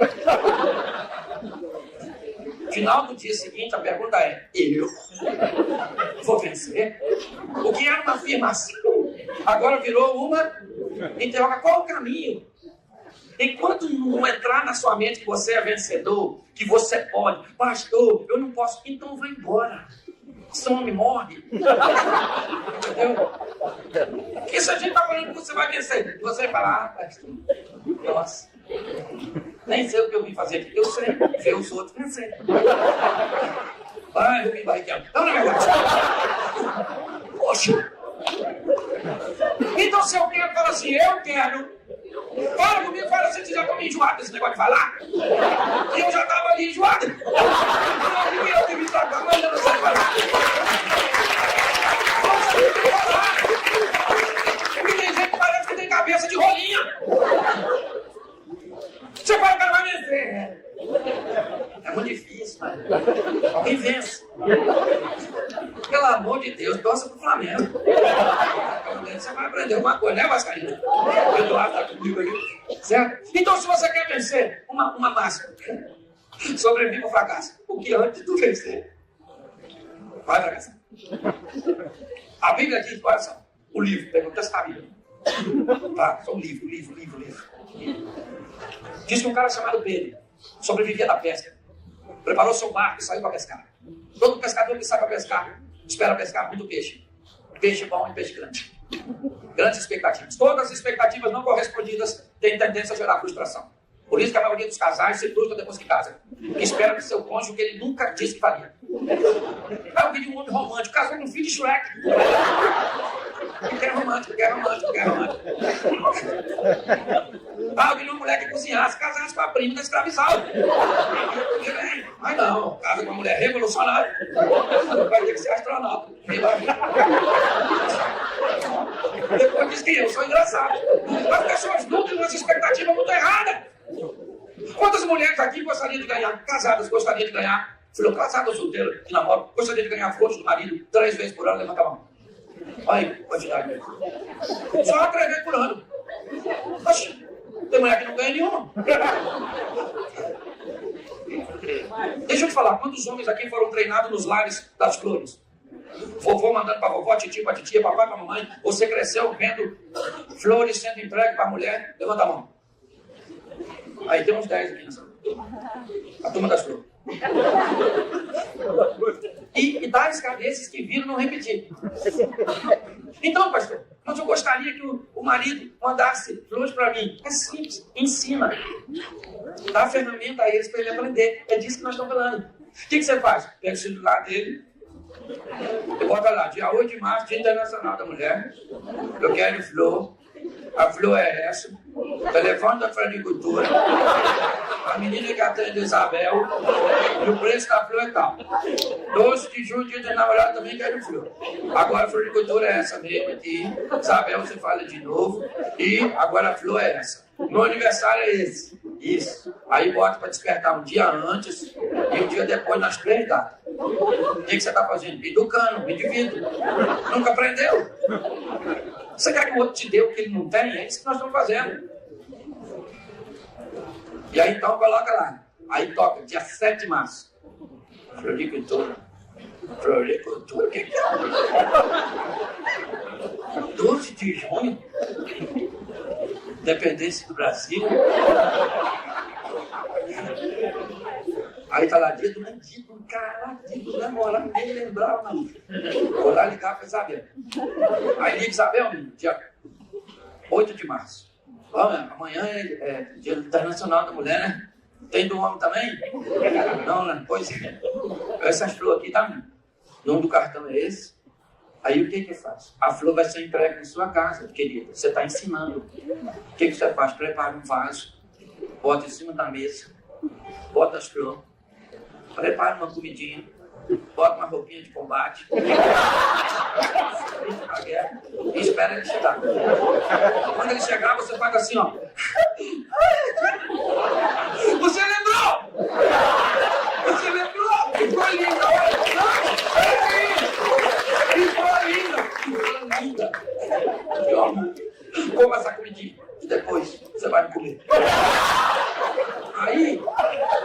Final do dia seguinte, a pergunta é, eu vou vencer? O que era uma afirmação, agora virou uma interrogação. Qual o caminho? Enquanto não entrar na sua mente que você é vencedor, que você pode, pastor, eu não posso, então vai embora. Esse homem morre. Entendeu? Porque se a gente está falando que você vai vencer, você vai falar, pastor, nossa, nem sei o que eu vim fazer aqui. Eu sei, ver os outros vencer. Vai, Rubim Barrichello. Não, não é verdade. Poxa. Então, se eu quero, fala assim, eu quero. Fala comigo, fala assim, você já está meio enjoado desse negócio de falar? E eu já estava ali enjoado. Eu que vim pra cá, mas eu não sei falar. Porque tem gente que parece que tem cabeça de rolinha. Você fala que ela vai vencer. É muito difícil, mas alguém vence. Pelo amor de Deus, torça pro Flamengo. Você vai aprender uma coisa, né, Vascaíno? O Eduardo está comigo aqui, certo? Então, se você quer vencer, uma máxima. Sobreviva ao fracasso. O que antes de tu vencer, vai fracassar. A Bíblia diz, olha só, o livro, pergunta se está a Bíblia. Tá? Só um livro. Diz que um cara chamado Pedro sobrevivia da pesca. Preparou seu barco e saiu para pescar. Todo pescador que sai para pescar, espera pescar muito peixe. Peixe bom e peixe grande. Grandes expectativas. Todas as expectativas não correspondidas têm tendência a gerar frustração. Por isso que a maioria dos casais se frustra depois que casam. Que espera de seu cônjuge o que ele nunca disse que faria. Eu vi de um homem romântico, casou com um filho de Shrek. Quer romântico. Eu vi de uma mulher que cozinhasse, casasse com a prima da escravizaura. Mas não, casa com uma mulher revolucionária, vai ter que ser astronauta. Depois diz que eu sou engraçado. As pessoas nutrim uma expectativa muito errada. Quantas mulheres aqui gostariam de ganhar, casadas gostariam de ganhar, filho casado ou solteiro, que namora, gostaria de ganhar flores do marido 3 vezes por ano, levanta a mão. Olha aí, quantidade. Só 3 vezes por ano. Oxi, tem mulher que não ganha nenhuma. Deixa eu te falar, quantos homens aqui foram treinados nos lares das flores? Vovô mandando para vovó, titio para titia, papai para mamãe. Você cresceu vendo flores sendo entregues para a mulher? Levanta a mão. Aí tem uns 10 aqui nessa. A turma das flores. E tais cabeças que viram não repetir. Então, pastor, mas eu gostaria que o marido mandasse flores para mim. É simples, ensina. Dá a ferramenta a eles para ele aprender. É disso que nós estamos falando. O que você faz? Pega o celular dele e bota lá, dia 8 de março, Dia Internacional da Mulher. Eu quero flor. A flor é essa. Telefone da floricultura. A menina que atende Isabel. E o preço da flor é tal. 12 de julho, dia do namorado, também quero flor. Agora a floricultura é essa mesmo aqui. Isabel, você fala de novo. E agora a flor é essa. Meu aniversário é esse. Isso. Aí bota para despertar um dia antes e um dia depois nas 3 datas. O que você está fazendo? Educando, me divido. Nunca aprendeu? Você quer que o outro te dê o que ele não tem? É isso que nós estamos fazendo. E aí então coloca lá. Aí toca, dia 7 de março. Floricultura. Floricultura? O que é? 12 de junho. Independência do Brasil. Aí tá lá, dia do mendigo, caralho, dia do namorado, nem lembrava, não. Vou lá ligar pra Isabel. Aí liga Isabel, dia 8 de março. Amanhã é Dia Internacional da Mulher, né? Tem do homem também? Não, né? Pois é. Essas flores aqui, tá? O nome do cartão é esse. Aí o que faz? A flor vai ser entregue em sua casa, querida. Você está ensinando. O que você faz? Prepara um vaso, bota em cima da mesa, bota as flores, prepara uma comidinha, bota uma roupinha de combate, pra guerra, e espera ele chegar. Quando ele chegar, você faz assim, ó. Você lembrou? Você lembrou? Ficou linda, olha. Ficou linda. Coma essa comidinha e depois você vai me comer. Aí,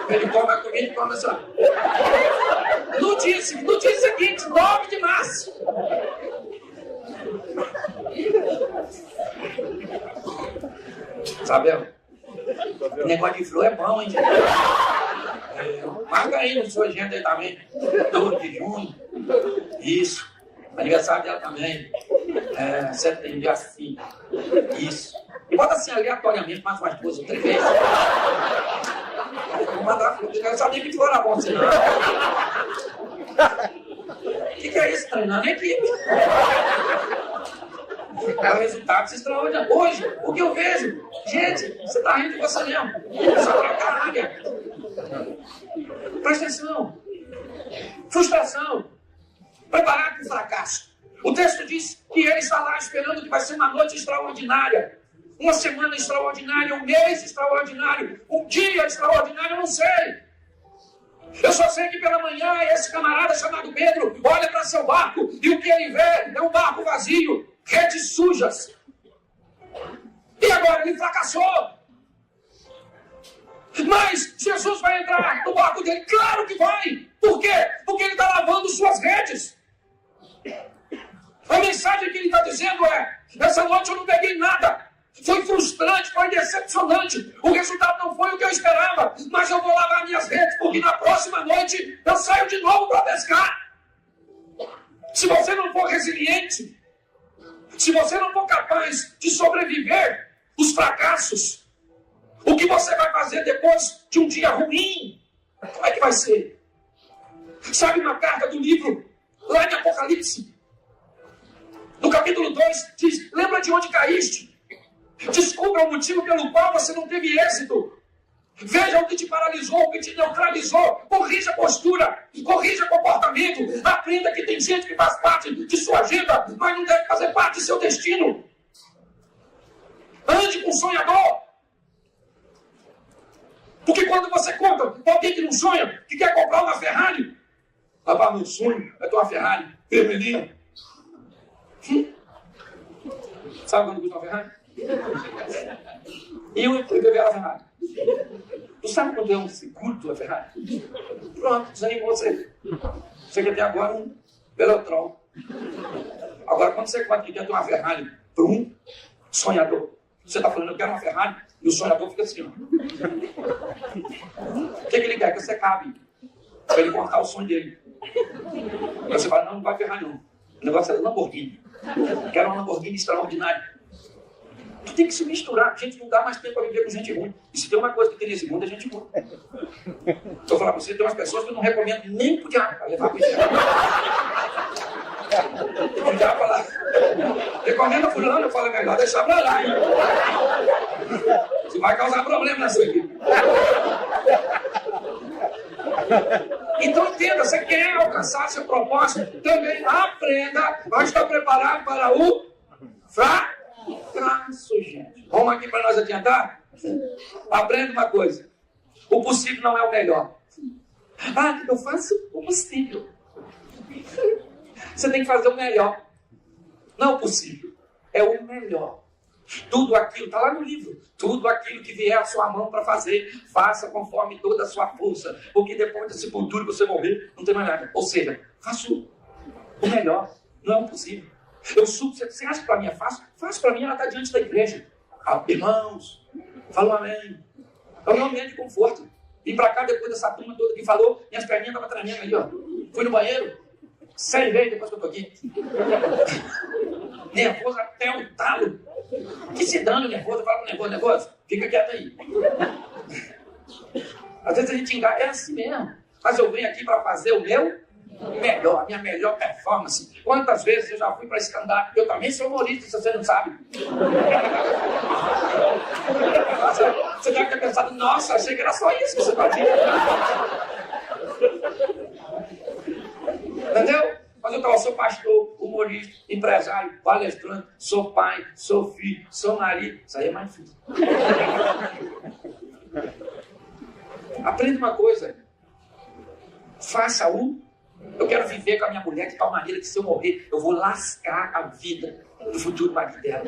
ele come a comida e come assim, ó. No dia seguinte, 9 de março. Sabemos? O negócio de flor é bom, hein, gente? Marca aí na sua agenda aí também. 12 de junho. Isso. Aniversário dela também. Sempre tem dia assim. Isso. E bota assim aleatoriamente, mais umas 2 ou 3 vezes. Vou mandar flor. Eu não sabia que flor era bom assim, não. O que é isso? Treinando equipe. É o resultado extraordinário. Hoje, o que eu vejo? Gente, você está rindo de você mesmo. Só para caralho. Presta atenção. Frustração. Preparado para o fracasso. O texto diz que ele está lá esperando que vai ser uma noite extraordinária. Uma semana extraordinária, um mês extraordinário, um dia extraordinário, eu não sei. Eu só sei que pela manhã esse camarada chamado Pedro olha para seu barco e o que ele vê é um barco vazio, redes sujas. E agora ele fracassou. Mas Jesus vai entrar no barco dele? Claro que vai. Por quê? Porque ele está lavando suas redes. A mensagem que ele está dizendo é: essa noite eu não peguei nada. Foi frustrante, foi decepcionante. O resultado não foi o que eu esperava. Mas eu vou lavar minhas redes, porque na próxima noite eu saio de novo para pescar. Se você não for resiliente, se você não for capaz de sobreviver os fracassos, o que você vai fazer depois de um dia ruim? Como é que vai ser? Sabe uma carta do livro, lá em Apocalipse, no capítulo 2, diz: lembra de onde caíste? Descubra o motivo pelo qual você não teve êxito. Veja o que te paralisou, o que te neutralizou. Corrija a postura, corrija comportamento. Aprenda que tem gente que faz parte de sua agenda, mas não deve fazer parte do seu destino. Ande com um sonhador. Porque quando você conta com alguém que não sonha, que quer comprar uma Ferrari, rapaz, meu sonho é ter uma Ferrari vermelhinha. Sabe quando custa uma Ferrari? E eu fui beber a Ferrari. Tu sabe quando é um seguro tua Ferrari? Pronto, desanimou você. Você quer ter agora um Velotrol. Agora, quando você conta que quer ter uma Ferrari para um sonhador, você está falando: eu quero uma Ferrari, e o sonhador fica assim, ó. O que ele quer? Que você cabe para ele contar o sonho dele. Aí você fala: não vai Ferrari não. O negócio é Lamborghini. Quero uma Lamborghini extraordinária. Tu tem que se misturar. Gente, não dá mais tempo para viver com gente ruim. E se tem uma coisa que tem nesse mundo, é gente ruim. Se eu falar para você, tem umas pessoas que eu não recomendo nem pro diabo para levar para o inferno. O diabo fala: recomenda fulano, eu falo: melhor deixar para lá, hein? Você vai causar problema na sua equipe. Então entenda, você quer alcançar seu propósito, também aprenda a estar preparado para o fracasso, gente. Vamos aqui para nós adiantar? Aprenda uma coisa: o possível não é o melhor. Ah, eu faço o possível. Você tem que fazer o melhor. Não o possível, é o melhor. Tudo aquilo, está lá no livro, tudo aquilo que vier à sua mão para fazer, faça conforme toda a sua força, porque depois da sepultura você morrer, não tem mais nada. Ou seja, faça o melhor, não é o possível. Eu subo, você acha que para mim é fácil? Fácil para mim, ela está diante da igreja. Ah, irmãos, falam amém. É o meu ambiente de conforto. Vim para cá depois dessa turma toda que falou, minhas perninhas estavam tremendo aí, ó. Fui no banheiro, 6 vezes depois que eu tô aqui. Nervoso até o talo. Que se dane nervoso, fala pro nervoso, fica quieto aí. Às vezes a gente engana, é assim mesmo. Mas eu venho aqui para fazer o meu melhor, a minha melhor performance. Quantas vezes eu já fui para stand-up? Eu também sou humorista, se você não sabe. Você deve ter pensado: nossa, achei que era só isso que você fazia. evangelista, empresário, palestrante, sou pai, sou filho, sou marido. Isso aí é mais difícil. Aprenda uma coisa. Faça eu quero viver com a minha mulher de tal maneira que se eu morrer, eu vou lascar a vida do futuro marido dela.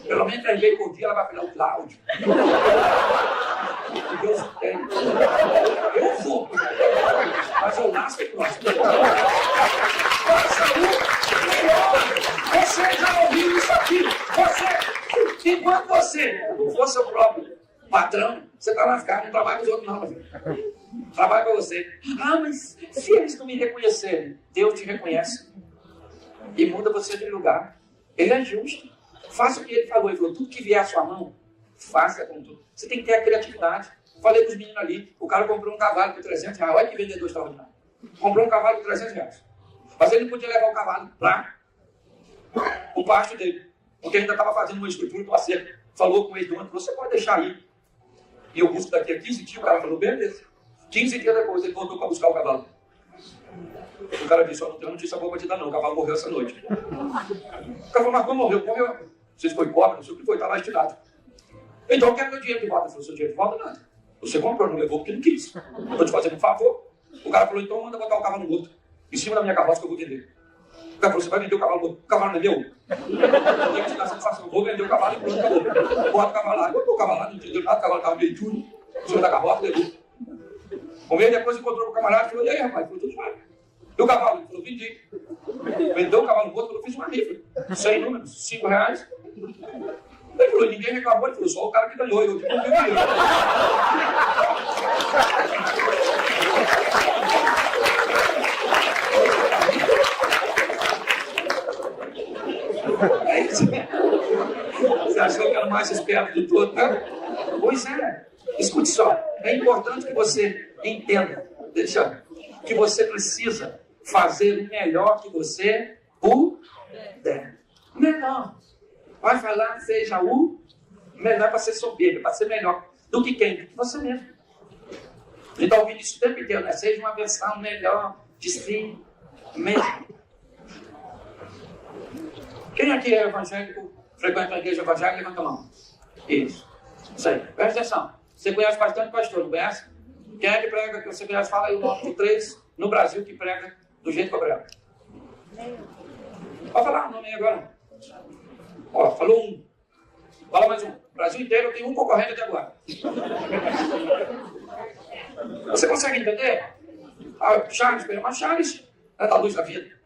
Pelo menos 3 vezes por dia ela vai falar o Cláudio. Deus tem. Eu vou. Mas eu lasco o próximo. Você já ouviu isso aqui? Enquanto você for seu próprio patrão, você está lascado, não trabalha com os outros não, meu filho. Trabalha para você. Ah, mas se eles não me reconhecerem, Deus te reconhece e muda você de lugar. Ele é justo. Faça o que ele falou. Ele falou, tudo que vier à sua mão, faça com tudo. Você tem que ter a criatividade. Falei para os meninos ali, o cara comprou um cavalo por R$300. Olha que vendedor extraordinário. Comprou um cavalo por R$300. Mas ele não podia levar o cavalo para o pasto dele, porque ainda estava fazendo uma estrutura do acerto. Falou com ele, dono, você pode deixar aí. E eu busco daqui a 15 dias. O cara falou, beleza. 15 dias depois, ele voltou para buscar o cavalo. O cara disse, não tenho notícia boa para te dar não, o cavalo morreu essa noite. O cara falou, mas como morreu? Morreu. Vocês foi cobra, não sei o que foi, está lá estirado. Então eu quero meu dinheiro de volta. Ele falou, seu dinheiro de volta nada. Você comprou, não levou porque não quis. Estou te fazendo um favor. O cara falou, então manda botar o cavalo morto em cima da minha carroça que eu vou vender. O cara falou, você vai vender o cavalo morto? O cavalo não é meu. Eu tenho que te dar satisfação. Vou vender o cavalo e pronto, acabou. Bota o cavalo lá. Botou o cavalo lá, não entendeu nada, o cavalo estava meio duro. Em cima da carroça, levou. Um mês depois encontrou com o camarada e falou, e aí, rapaz? Falou, tudo bem. E o cavalo? Ele falou, vendi. Vendeu o cavalo morto, falou, fiz uma rifa. 100 números, R$5. Ele falou, ninguém reclamou. Ele falou, só o cara que ganhou. Eu que não ganhei. É isso. Você achou que era o mais esperto de todos, né? Pois é. Escute só. É importante que você entenda, que você precisa fazer o melhor que você puder. Melhor. Vai falar, seja o melhor para ser soberbo, para ser melhor do que quem? Do que você mesmo. A gente está ouvindo isso o tempo inteiro, né? Seja uma versão melhor de si mesmo. Quem aqui é evangélico, frequenta a igreja evangélica, levanta a mão. Isso aí. Presta atenção. Você conhece bastante pastor, não conhece? Quem é que prega, que você conhece? Fala aí o nome de 3 no Brasil que prega do jeito que eu prego. Pode falar o nome aí agora. Ó, falou um. Fala mais um. Brasil inteiro eu tenho um concorrente até agora. Você consegue entender? Ah, Charles, mas Charles é da luz da vida.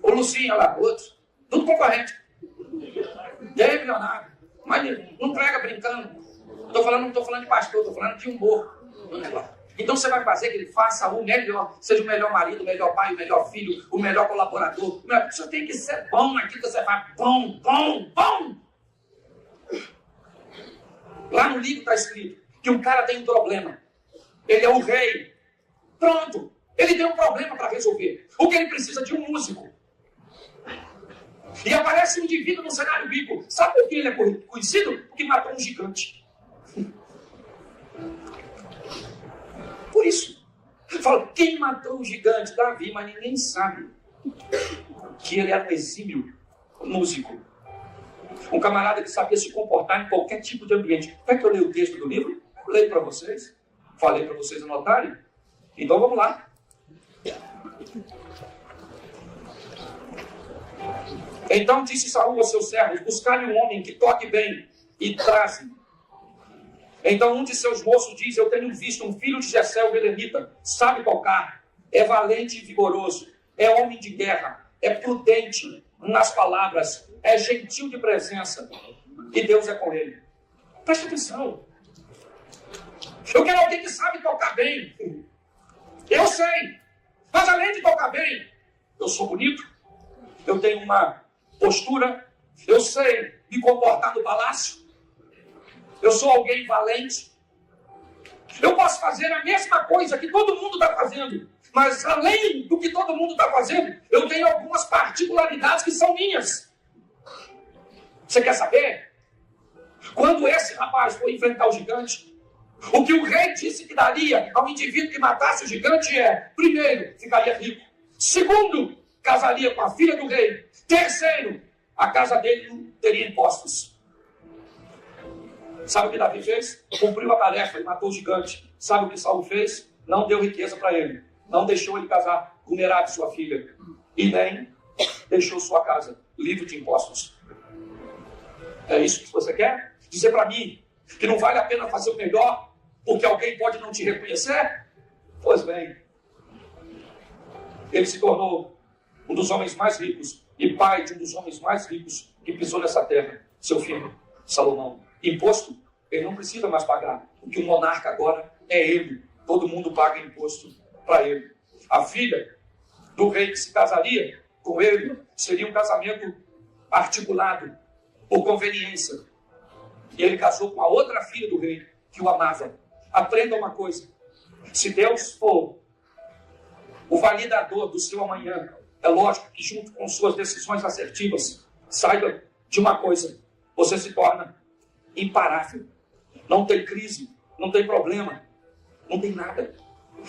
O Lucinha lá, outros. Tudo concorrente. David Leonardo. Mas não prega brincando. Não estou falando de pastor, estou falando de humor. Então você vai fazer que ele faça o melhor, seja o melhor marido, o melhor pai, o melhor filho, o melhor colaborador. Você tem que ser bom naquilo que você faz. Bom, bom, bom. Lá no livro está escrito que um cara tem um problema. Ele é o rei. Pronto. Ele tem um problema para resolver. O que ele precisa de um músico. E aparece um indivíduo no cenário bíblico. Sabe por que ele é conhecido? Porque matou um gigante. Por isso. Fala, quem matou o gigante? Davi, mas ninguém sabe que ele era um exímio músico. Um camarada que sabia se comportar em qualquer tipo de ambiente. Quer que eu leia o texto do livro? Eu leio para vocês. Falei para vocês anotarem. Então vamos lá. Então disse Saul aos seus servos, buscai um homem que toque bem e traze. Então um de seus moços diz, eu tenho visto um filho de Jessé, o belemita, sabe tocar, é valente e vigoroso, é homem de guerra, é prudente nas palavras, é gentil de presença, e Deus é com ele. Preste atenção. Eu quero alguém que sabe tocar bem. Eu sei. Mas além de tocar bem, eu sou bonito, eu tenho uma postura, eu sei me comportar no palácio, eu sou alguém valente, eu posso fazer a mesma coisa que todo mundo está fazendo, mas além do que todo mundo está fazendo, eu tenho algumas particularidades que são minhas. Você quer saber? Quando esse rapaz foi enfrentar o gigante, o que o rei disse que daria ao indivíduo que matasse o gigante é, primeiro, ficaria rico. Segundo, casaria com a filha do rei. Terceiro, a casa dele não teria impostos. Sabe o que Davi fez? Cumpriu a tarefa e matou o gigante. Sabe o que Saul fez? Não deu riqueza para ele. Não deixou ele casar com Merab, sua filha. E nem deixou sua casa livre de impostos. É isso que você quer? Dizer para mim que não vale a pena fazer o melhor porque alguém pode não te reconhecer? Pois bem, ele se tornou um dos homens mais ricos e pai de um dos homens mais ricos que pisou nessa terra, seu filho, Salomão. Imposto, ele não precisa mais pagar, porque o monarca agora é ele. Todo mundo paga imposto para ele. A filha do rei que se casaria com ele seria um casamento articulado por conveniência. E ele casou com a outra filha do rei que o amava. Aprenda uma coisa: se Deus for o validador do seu amanhã, é lógico que junto com suas decisões assertivas, saiba de uma coisa: você se torna imparável. Não tem crise, não tem problema, não tem nada.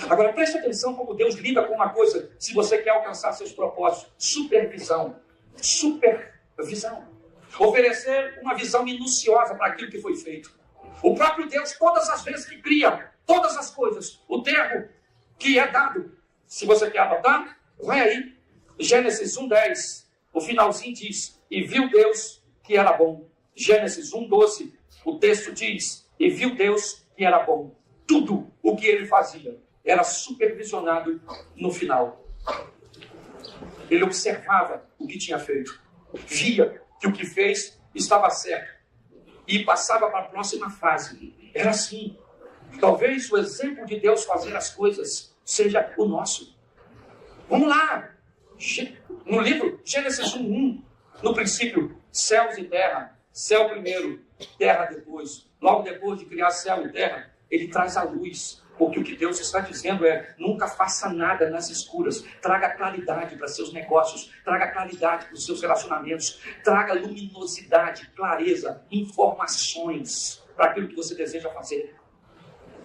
Agora preste atenção como Deus lida com uma coisa se você quer alcançar seus propósitos: supervisão. Supervisão. Oferecer uma visão minuciosa para aquilo que foi feito. O próprio Deus, todas as vezes que cria todas as coisas, o termo que é dado, se você quer anotar, vai aí. Gênesis 1:10, o finalzinho diz: e viu Deus que era bom. Gênesis 1:12, o texto diz: e viu Deus que era bom. Tudo o que ele fazia era supervisionado no final. Ele observava o que tinha feito, via que o que fez estava certo e passava para a próxima fase. Era assim. Talvez o exemplo de Deus fazer as coisas seja o nosso. Vamos lá. No livro Gênesis 1:1, no princípio, céus e terra. Céu primeiro, terra depois. Logo depois de criar céu e terra, ele traz a luz. Porque o que Deus está dizendo é: nunca faça nada nas escuras. Traga claridade para seus negócios. Traga claridade para os seus relacionamentos. Traga luminosidade, clareza, informações para aquilo que você deseja fazer.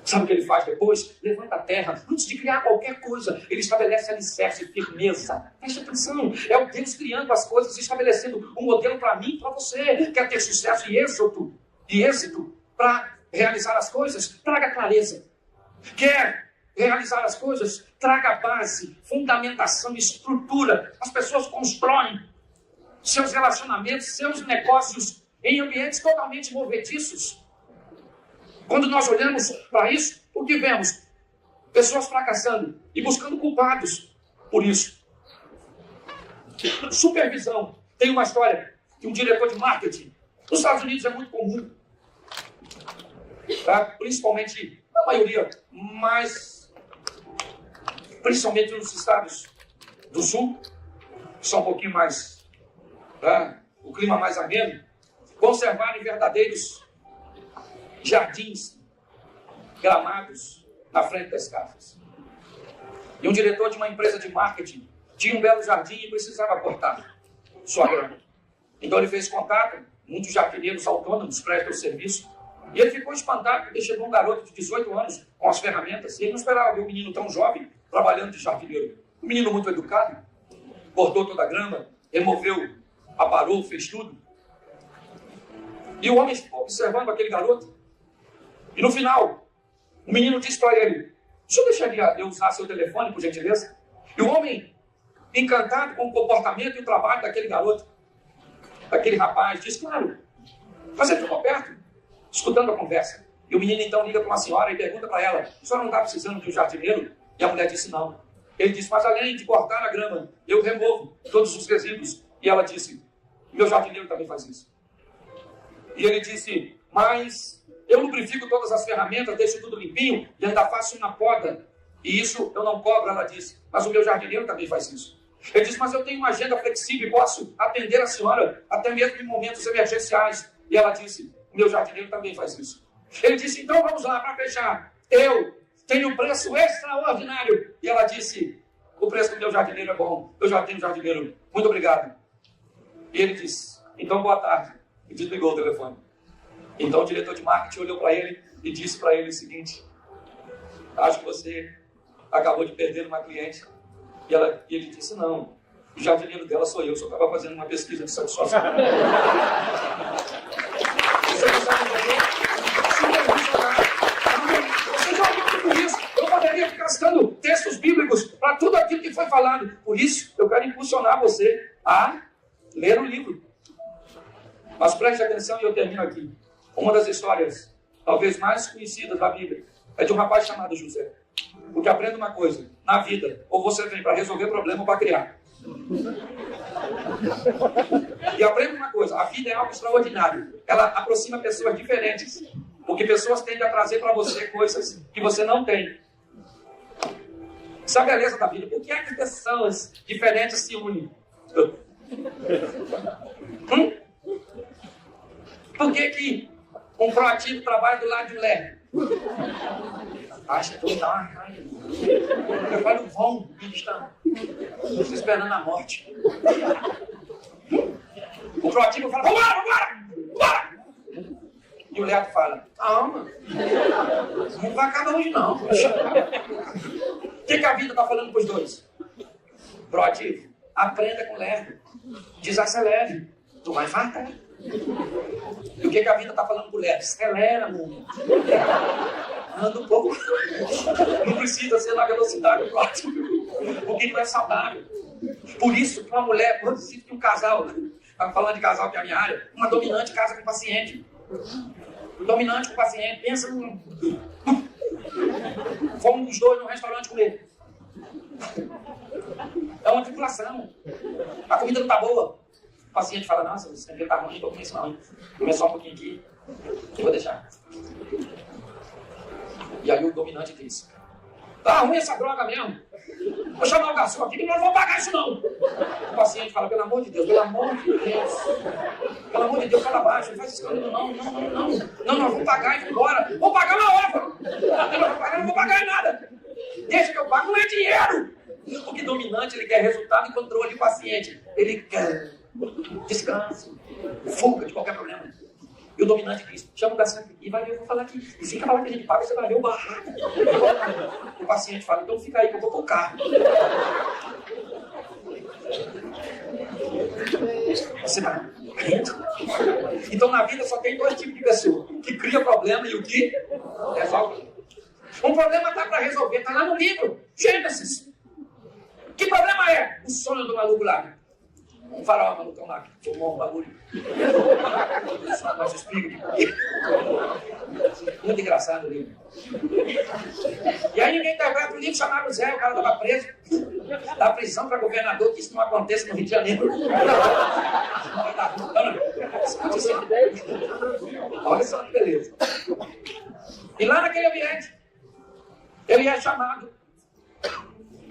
Sabe o que ele faz depois? Levanta a terra. Antes de criar qualquer coisa, ele estabelece alicerce, firmeza. Preste atenção. É o Deus criando as coisas, estabelecendo um modelo para mim e para você. Quer ter sucesso e êxito para realizar as coisas? Traga clareza. Quer realizar as coisas? Traga base, fundamentação, estrutura. As pessoas constroem seus relacionamentos, seus negócios em ambientes totalmente movediços. Quando nós olhamos para isso, o que vemos? Pessoas fracassando e buscando culpados por isso. Supervisão. Tem uma história de um diretor de marketing. Nos Estados Unidos é muito comum. Tá? Principalmente, na maioria, mas principalmente nos estados do sul, que são um pouquinho mais, tá? O clima mais ameno, conservarem verdadeiros jardins, gramados na frente das casas. E um diretor de uma empresa de marketing tinha um belo jardim e precisava cortar sua grama. Então ele fez contato, muitos jardineiros autônomos prestam serviço, e ele ficou espantado porque chegou um garoto de 18 anos com as ferramentas, e ele não esperava ver um menino tão jovem trabalhando de jardineiro. Um menino muito educado, cortou toda a grama, removeu, aparou, fez tudo. E o homem ficou observando aquele garoto. E no final, o menino disse para ele: o senhor deixaria eu usar seu telefone, por gentileza? E o homem, encantado com o comportamento e o trabalho daquele garoto, daquele rapaz, disse: claro. Mas ele ficou perto, escutando a conversa. E o menino então liga para uma senhora e pergunta para ela: a senhora não está precisando de um jardineiro? E a mulher disse: não. Ele disse: mas além de cortar a grama, eu removo todos os resíduos. E ela disse: meu jardineiro também faz isso. E ele disse: mas eu lubrifico todas as ferramentas, deixo tudo limpinho e ainda faço uma poda. E isso eu não cobro, ela disse. Mas o meu jardineiro também faz isso. Ele disse: mas eu tenho uma agenda flexível e posso atender a senhora até mesmo em momentos emergenciais. E ela disse: o meu jardineiro também faz isso. Ele disse: então vamos lá, para fechar. Eu tenho um preço extraordinário. E ela disse: o preço do meu jardineiro é bom. Eu já tenho jardineiro. Muito obrigado. E ele disse: então boa tarde. E desligou o telefone. Então o diretor de marketing olhou para ele e disse para ele o seguinte: acho que você acabou de perder uma cliente E ele disse, não, o jardineiro dela sou eu, só estava fazendo uma pesquisa de satisfação. Você não sabe entender? Você já ouviu tudo isso? Eu poderia ficar citando textos bíblicos para tudo aquilo que foi falado. Por isso, eu quero impulsionar você a ler o livro. Mas preste atenção e eu termino aqui. Uma das histórias, talvez mais conhecidas da Bíblia, é de um rapaz chamado José. Porque aprenda uma coisa, na vida, ou você vem para resolver problema ou para criar. E aprenda uma coisa, a vida é algo extraordinário. Ela aproxima pessoas diferentes. Porque pessoas tendem a trazer para você coisas que você não tem. Isso é a beleza da vida. Por que é que pessoas diferentes se unem? Por que um proativo trabalha do lado de um lerdo? Acha que dá uma raiva. Eu falo, vão, estão esperando a morte. O proativo fala, vambora! E o lerdo fala, calma, não vai acabar hoje não. O que a vida está falando para os dois? Proativo, aprenda com o lerdo, desacelere, tu vai infartar. E o que a vida está falando para o lerdo? Acelera, mundo. Anda um pouco. Não precisa ser na velocidade do próximo, porque tu é saudável. Por isso que uma mulher, quando se que um casal, falando de casal que é a minha área, uma dominante casa com o paciente. Dominante com o paciente, pensa num... Fomos os dois num restaurante comer. É uma tripulação. A comida não está boa. O paciente fala, nossa, esse tempero está ruim, não estou comendo isso não. Comer só um pouquinho aqui, eu vou deixar. E aí o dominante diz, tá ruim essa droga mesmo. Vou chamar o garçom aqui, nós não vamos pagar isso não. O paciente fala, pelo amor de Deus, pelo amor de Deus. Pelo amor de Deus, fala baixo, não faz isso comigo, não, nós vamos pagar e vamos embora. Vou pagar uma hora. Não vou pagar nada. Deixa que eu pago, não é dinheiro. Porque dominante, ele quer resultado e controle do paciente. Ele quer descanso, fuga de qualquer problema. E o dominante diz, chama o garçom e vai ver, eu vou falar aqui. E fica lá que a gente paga, você vai ver o barraco. O paciente fala, então fica aí que eu vou pro carro. Você vai rindo. Então na vida só tem dois tipos de pessoa. O que cria problema e o que resolve. Um problema está para resolver, está lá no livro. Gênesis. Que problema é? O sonho do maluco lá. Um faraó malucão lá, que formou um bagulho. Nosso espírito. Muito engraçado o livro. E aí ninguém interpreta o livro, chamaram o Zé, o cara estava preso. Da prisão para governador, que isso não aconteça no Rio de Janeiro. Olha só que beleza. E lá naquele ambiente, ele é chamado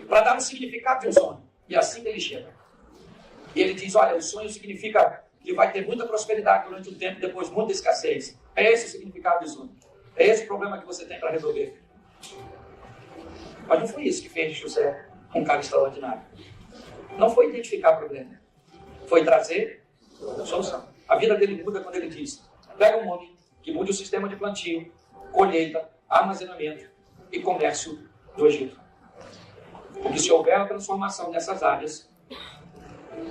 para dar um significado de um sonho. E assim que ele chega. E ele diz, olha, o sonho significa que vai ter muita prosperidade durante um tempo, depois muita escassez. É esse o significado do sonho. É esse o problema que você tem para resolver. Mas não foi isso que fez de José um cara extraordinário. Não foi identificar o problema. Foi trazer solução. A vida dele muda quando ele diz, pega um homem que mude o sistema de plantio, colheita, armazenamento e comércio do Egito. Porque se houver a transformação nessas áreas,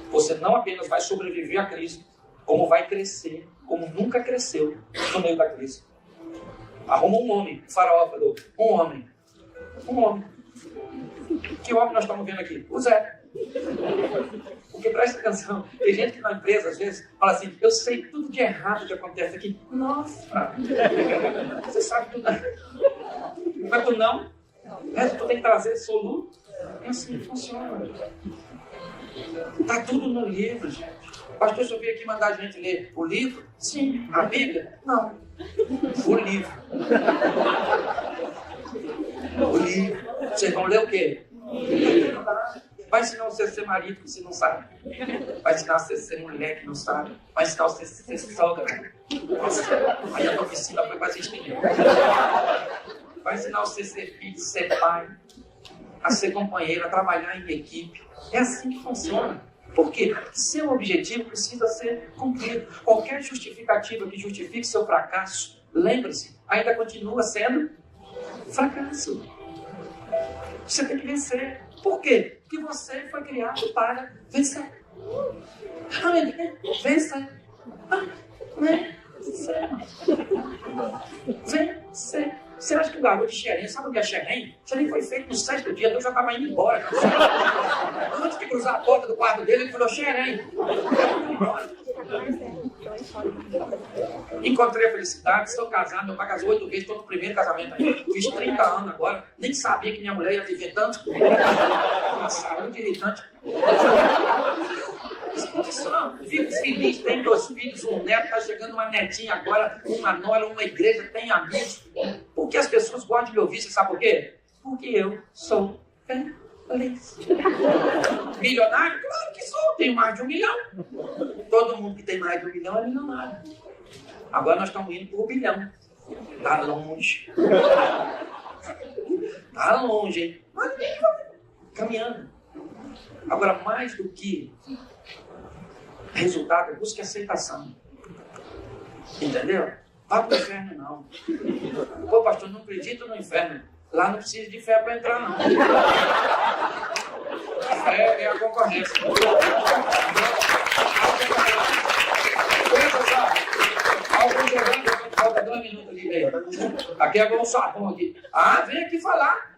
você não apenas vai sobreviver à crise, como vai crescer, como nunca cresceu no meio da crise. Arruma um homem, o faraó falou, um homem. Que homem nós estamos vendo aqui? O Zé. Porque presta atenção, tem gente que na empresa às vezes fala assim, eu sei tudo de errado que acontece aqui. Nossa, você sabe tudo. Mas tu não? Tu tem que trazer soluço. É assim que funciona. Está tudo no livro, gente. O pastor só veio aqui mandar a gente ler o livro? Sim. A Bíblia? Não. O livro. O livro. Vocês vão ler o quê? Vai ensinar você a ser marido que você não sabe. Vai ensinar você a ser mulher que não sabe. Vai ensinar você a ser sogra. Aí a oficina foi para vocês entenderem. Vai ensinar você a ser filho, ser pai, a ser companheiro, a trabalhar em equipe. É assim que funciona. Por quê? Seu objetivo precisa ser cumprido. Qualquer justificativa que justifique seu fracasso, lembre-se, ainda continua sendo fracasso. Você tem que vencer. Por quê? Porque você foi criado para vencer. Vencer. Vencer. Você acha que o garoto de Xerém, sabe o que é Xerém? Xerém foi feito no 6º dia, Deus já estava indo embora. Antes de cruzar a porta do quarto dele, ele falou Xerém. Encontrei a felicidade, estou casado, meu pai casou 8 vezes, estou no primeiro casamento ainda. Fiz 30 anos agora, nem sabia que minha mulher ia viver tanto. Uma saúde irritante. Fico feliz, tem 2 filhos, um neto, está chegando uma netinha agora, uma nora, uma igreja, tem amigos. Porque as pessoas gostam de me ouvir, você sabe por quê? Porque eu sou feliz. Milionário? Claro que sou, tenho mais de 1 milhão. Todo mundo que tem mais de 1 milhão é milionário. Agora nós estamos indo para o bilhão. Está longe. Está longe, hein? Mas caminhando. Agora, mais do que resultado, busque aceitação. Entendeu? Vá para o inferno, não. Pô, pastor, não acredito no inferno. Lá não precisa de fé para entrar, não. É a concorrência. Alguns jogando, falta 2 minutos ali, velho. Aqui é bom o sapão aqui. Ah, vem aqui falar.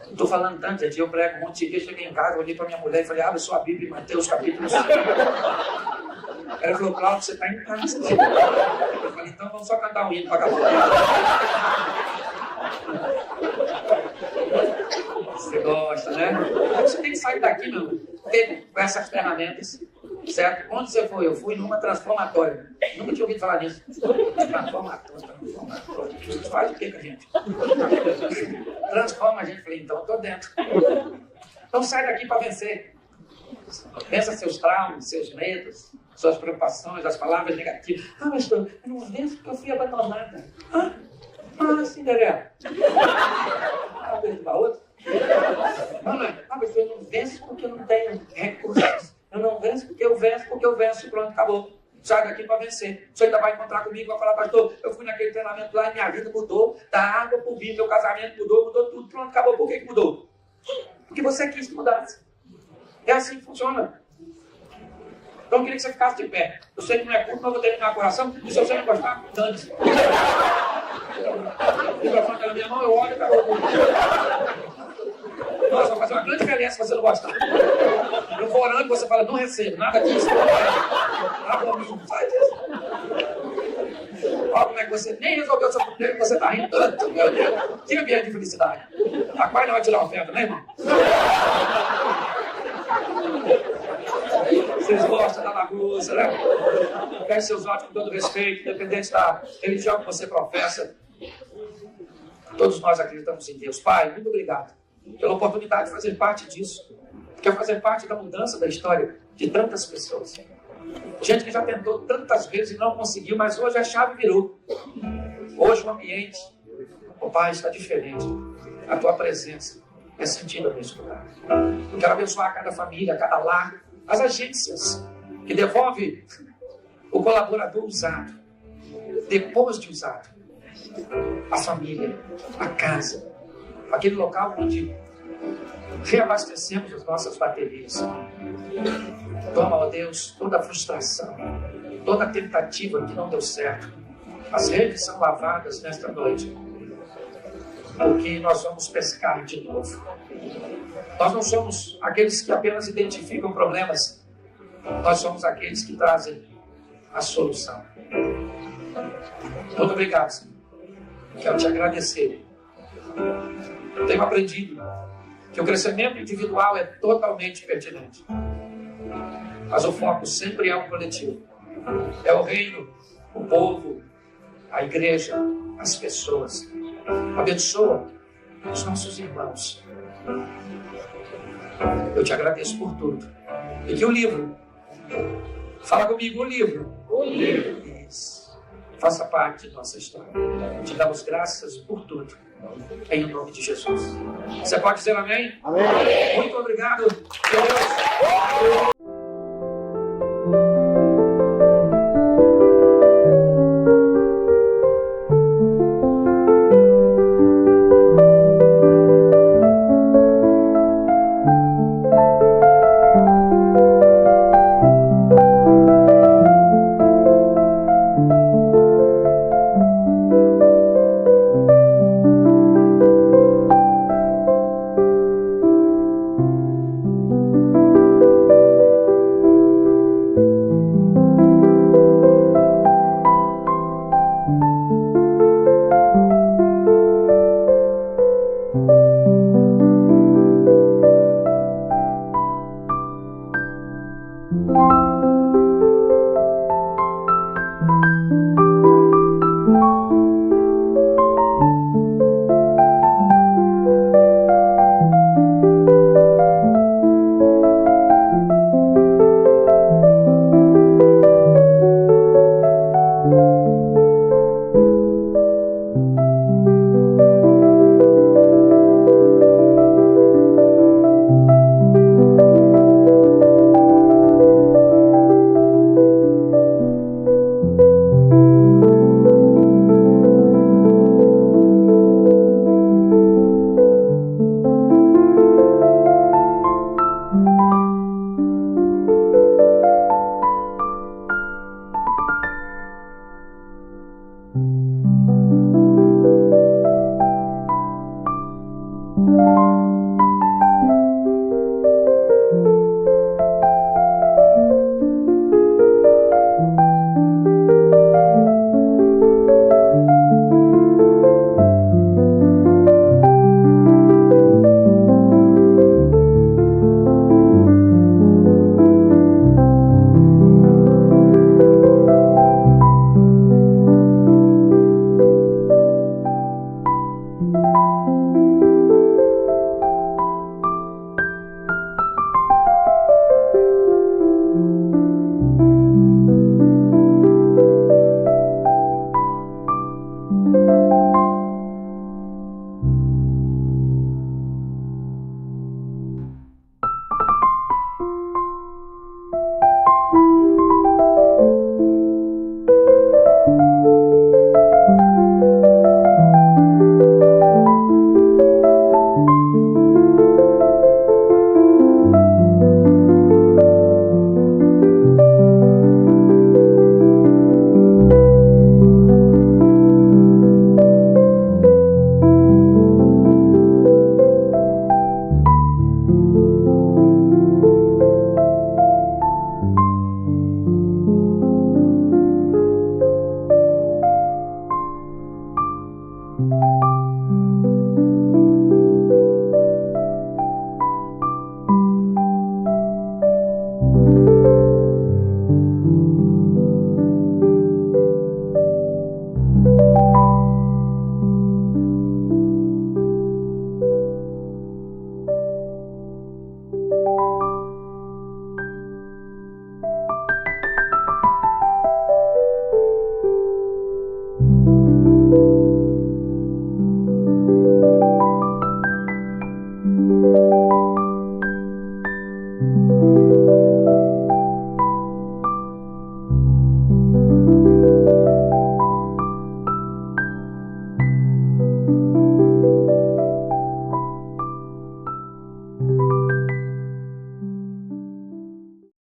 Estou falando tanto, gente. Eu prego um monte de dia, cheguei em casa, olhei para minha mulher e falei, abre sua Bíblia, Mateus capítulo 5. Ela falou, Cláudio, você está em casa. Eu falei, então vamos só cantar um hino para acabar. Você gosta, né? Você tem que sair daqui, meu, com essas ferramentas, certo? Onde você foi? Eu fui numa transformatória. Nunca tinha ouvido falar nisso. Transformatória. Faz o que com a gente? Transforma a gente. Falei, então eu tô dentro. Então sai daqui para vencer. Pensa seus traumas, seus medos, suas preocupações, as palavras negativas. Ah, mas eu não venço porque eu fui abandonada. Cinderela. Ah, vez para outra. Mas eu não venço porque eu não tenho recursos. Eu não venço porque eu venço. Pronto, acabou. Sai daqui para vencer. Você ainda vai encontrar comigo, vai falar, pastor, eu fui naquele treinamento lá e minha vida mudou, da água pro vinho, meu casamento mudou tudo. Pronto, acabou. Por que mudou? Porque você quis que mudasse. É assim que funciona. Então eu queria que você ficasse de pé. Eu sei que não é culto, mas eu vou terminar o coração. E se você não gostar, dane-se. O microfone está na minha mão, eu olho e acabou. Nossa, vai fazer uma grande diferença se você não gostar. Eu vou orando e você fala, não recebo, nada disso. Sai disso. Olha como é que você nem resolveu o seu problema, você está rindo tanto, meu Deus. Que ambiente de felicidade. A pai não vai tirar uma oferta, né, irmão? Vocês gostam da bagunça, né? Feche seus olhos com todo respeito, independente da religião que você professa. Todos nós acreditamos em Deus. Pai, muito obrigado pela oportunidade de fazer parte disso. Quer fazer parte da mudança da história de tantas pessoas. Gente que já tentou tantas vezes e não conseguiu, mas hoje a chave virou. Hoje o ambiente, Pai, está diferente. A tua presença é sentida nesse lugar. Eu quero abençoar cada família, cada lar, as agências que devolvem o colaborador usado, depois de usado, a família, a casa, aquele local onde reabastecemos as nossas baterias. Toma, ó Deus, toda a frustração, toda a tentativa que não deu certo. As redes são lavadas nesta noite, porque nós vamos pescar de novo. Nós não somos aqueles que apenas identificam problemas, nós somos aqueles que trazem a solução. Muito obrigado, Senhor. Quero te agradecer. Tenho aprendido que o crescimento individual é totalmente pertinente, mas o foco sempre é o coletivo. É o reino, o povo, a igreja, as pessoas. Abençoa os nossos irmãos. Eu te agradeço por tudo. E que o livro, fala comigo, o livro. Isso. Faça parte de nossa história. Te damos graças por tudo. Em nome de Jesus. Você pode dizer amém? Amém. Muito obrigado. Deus.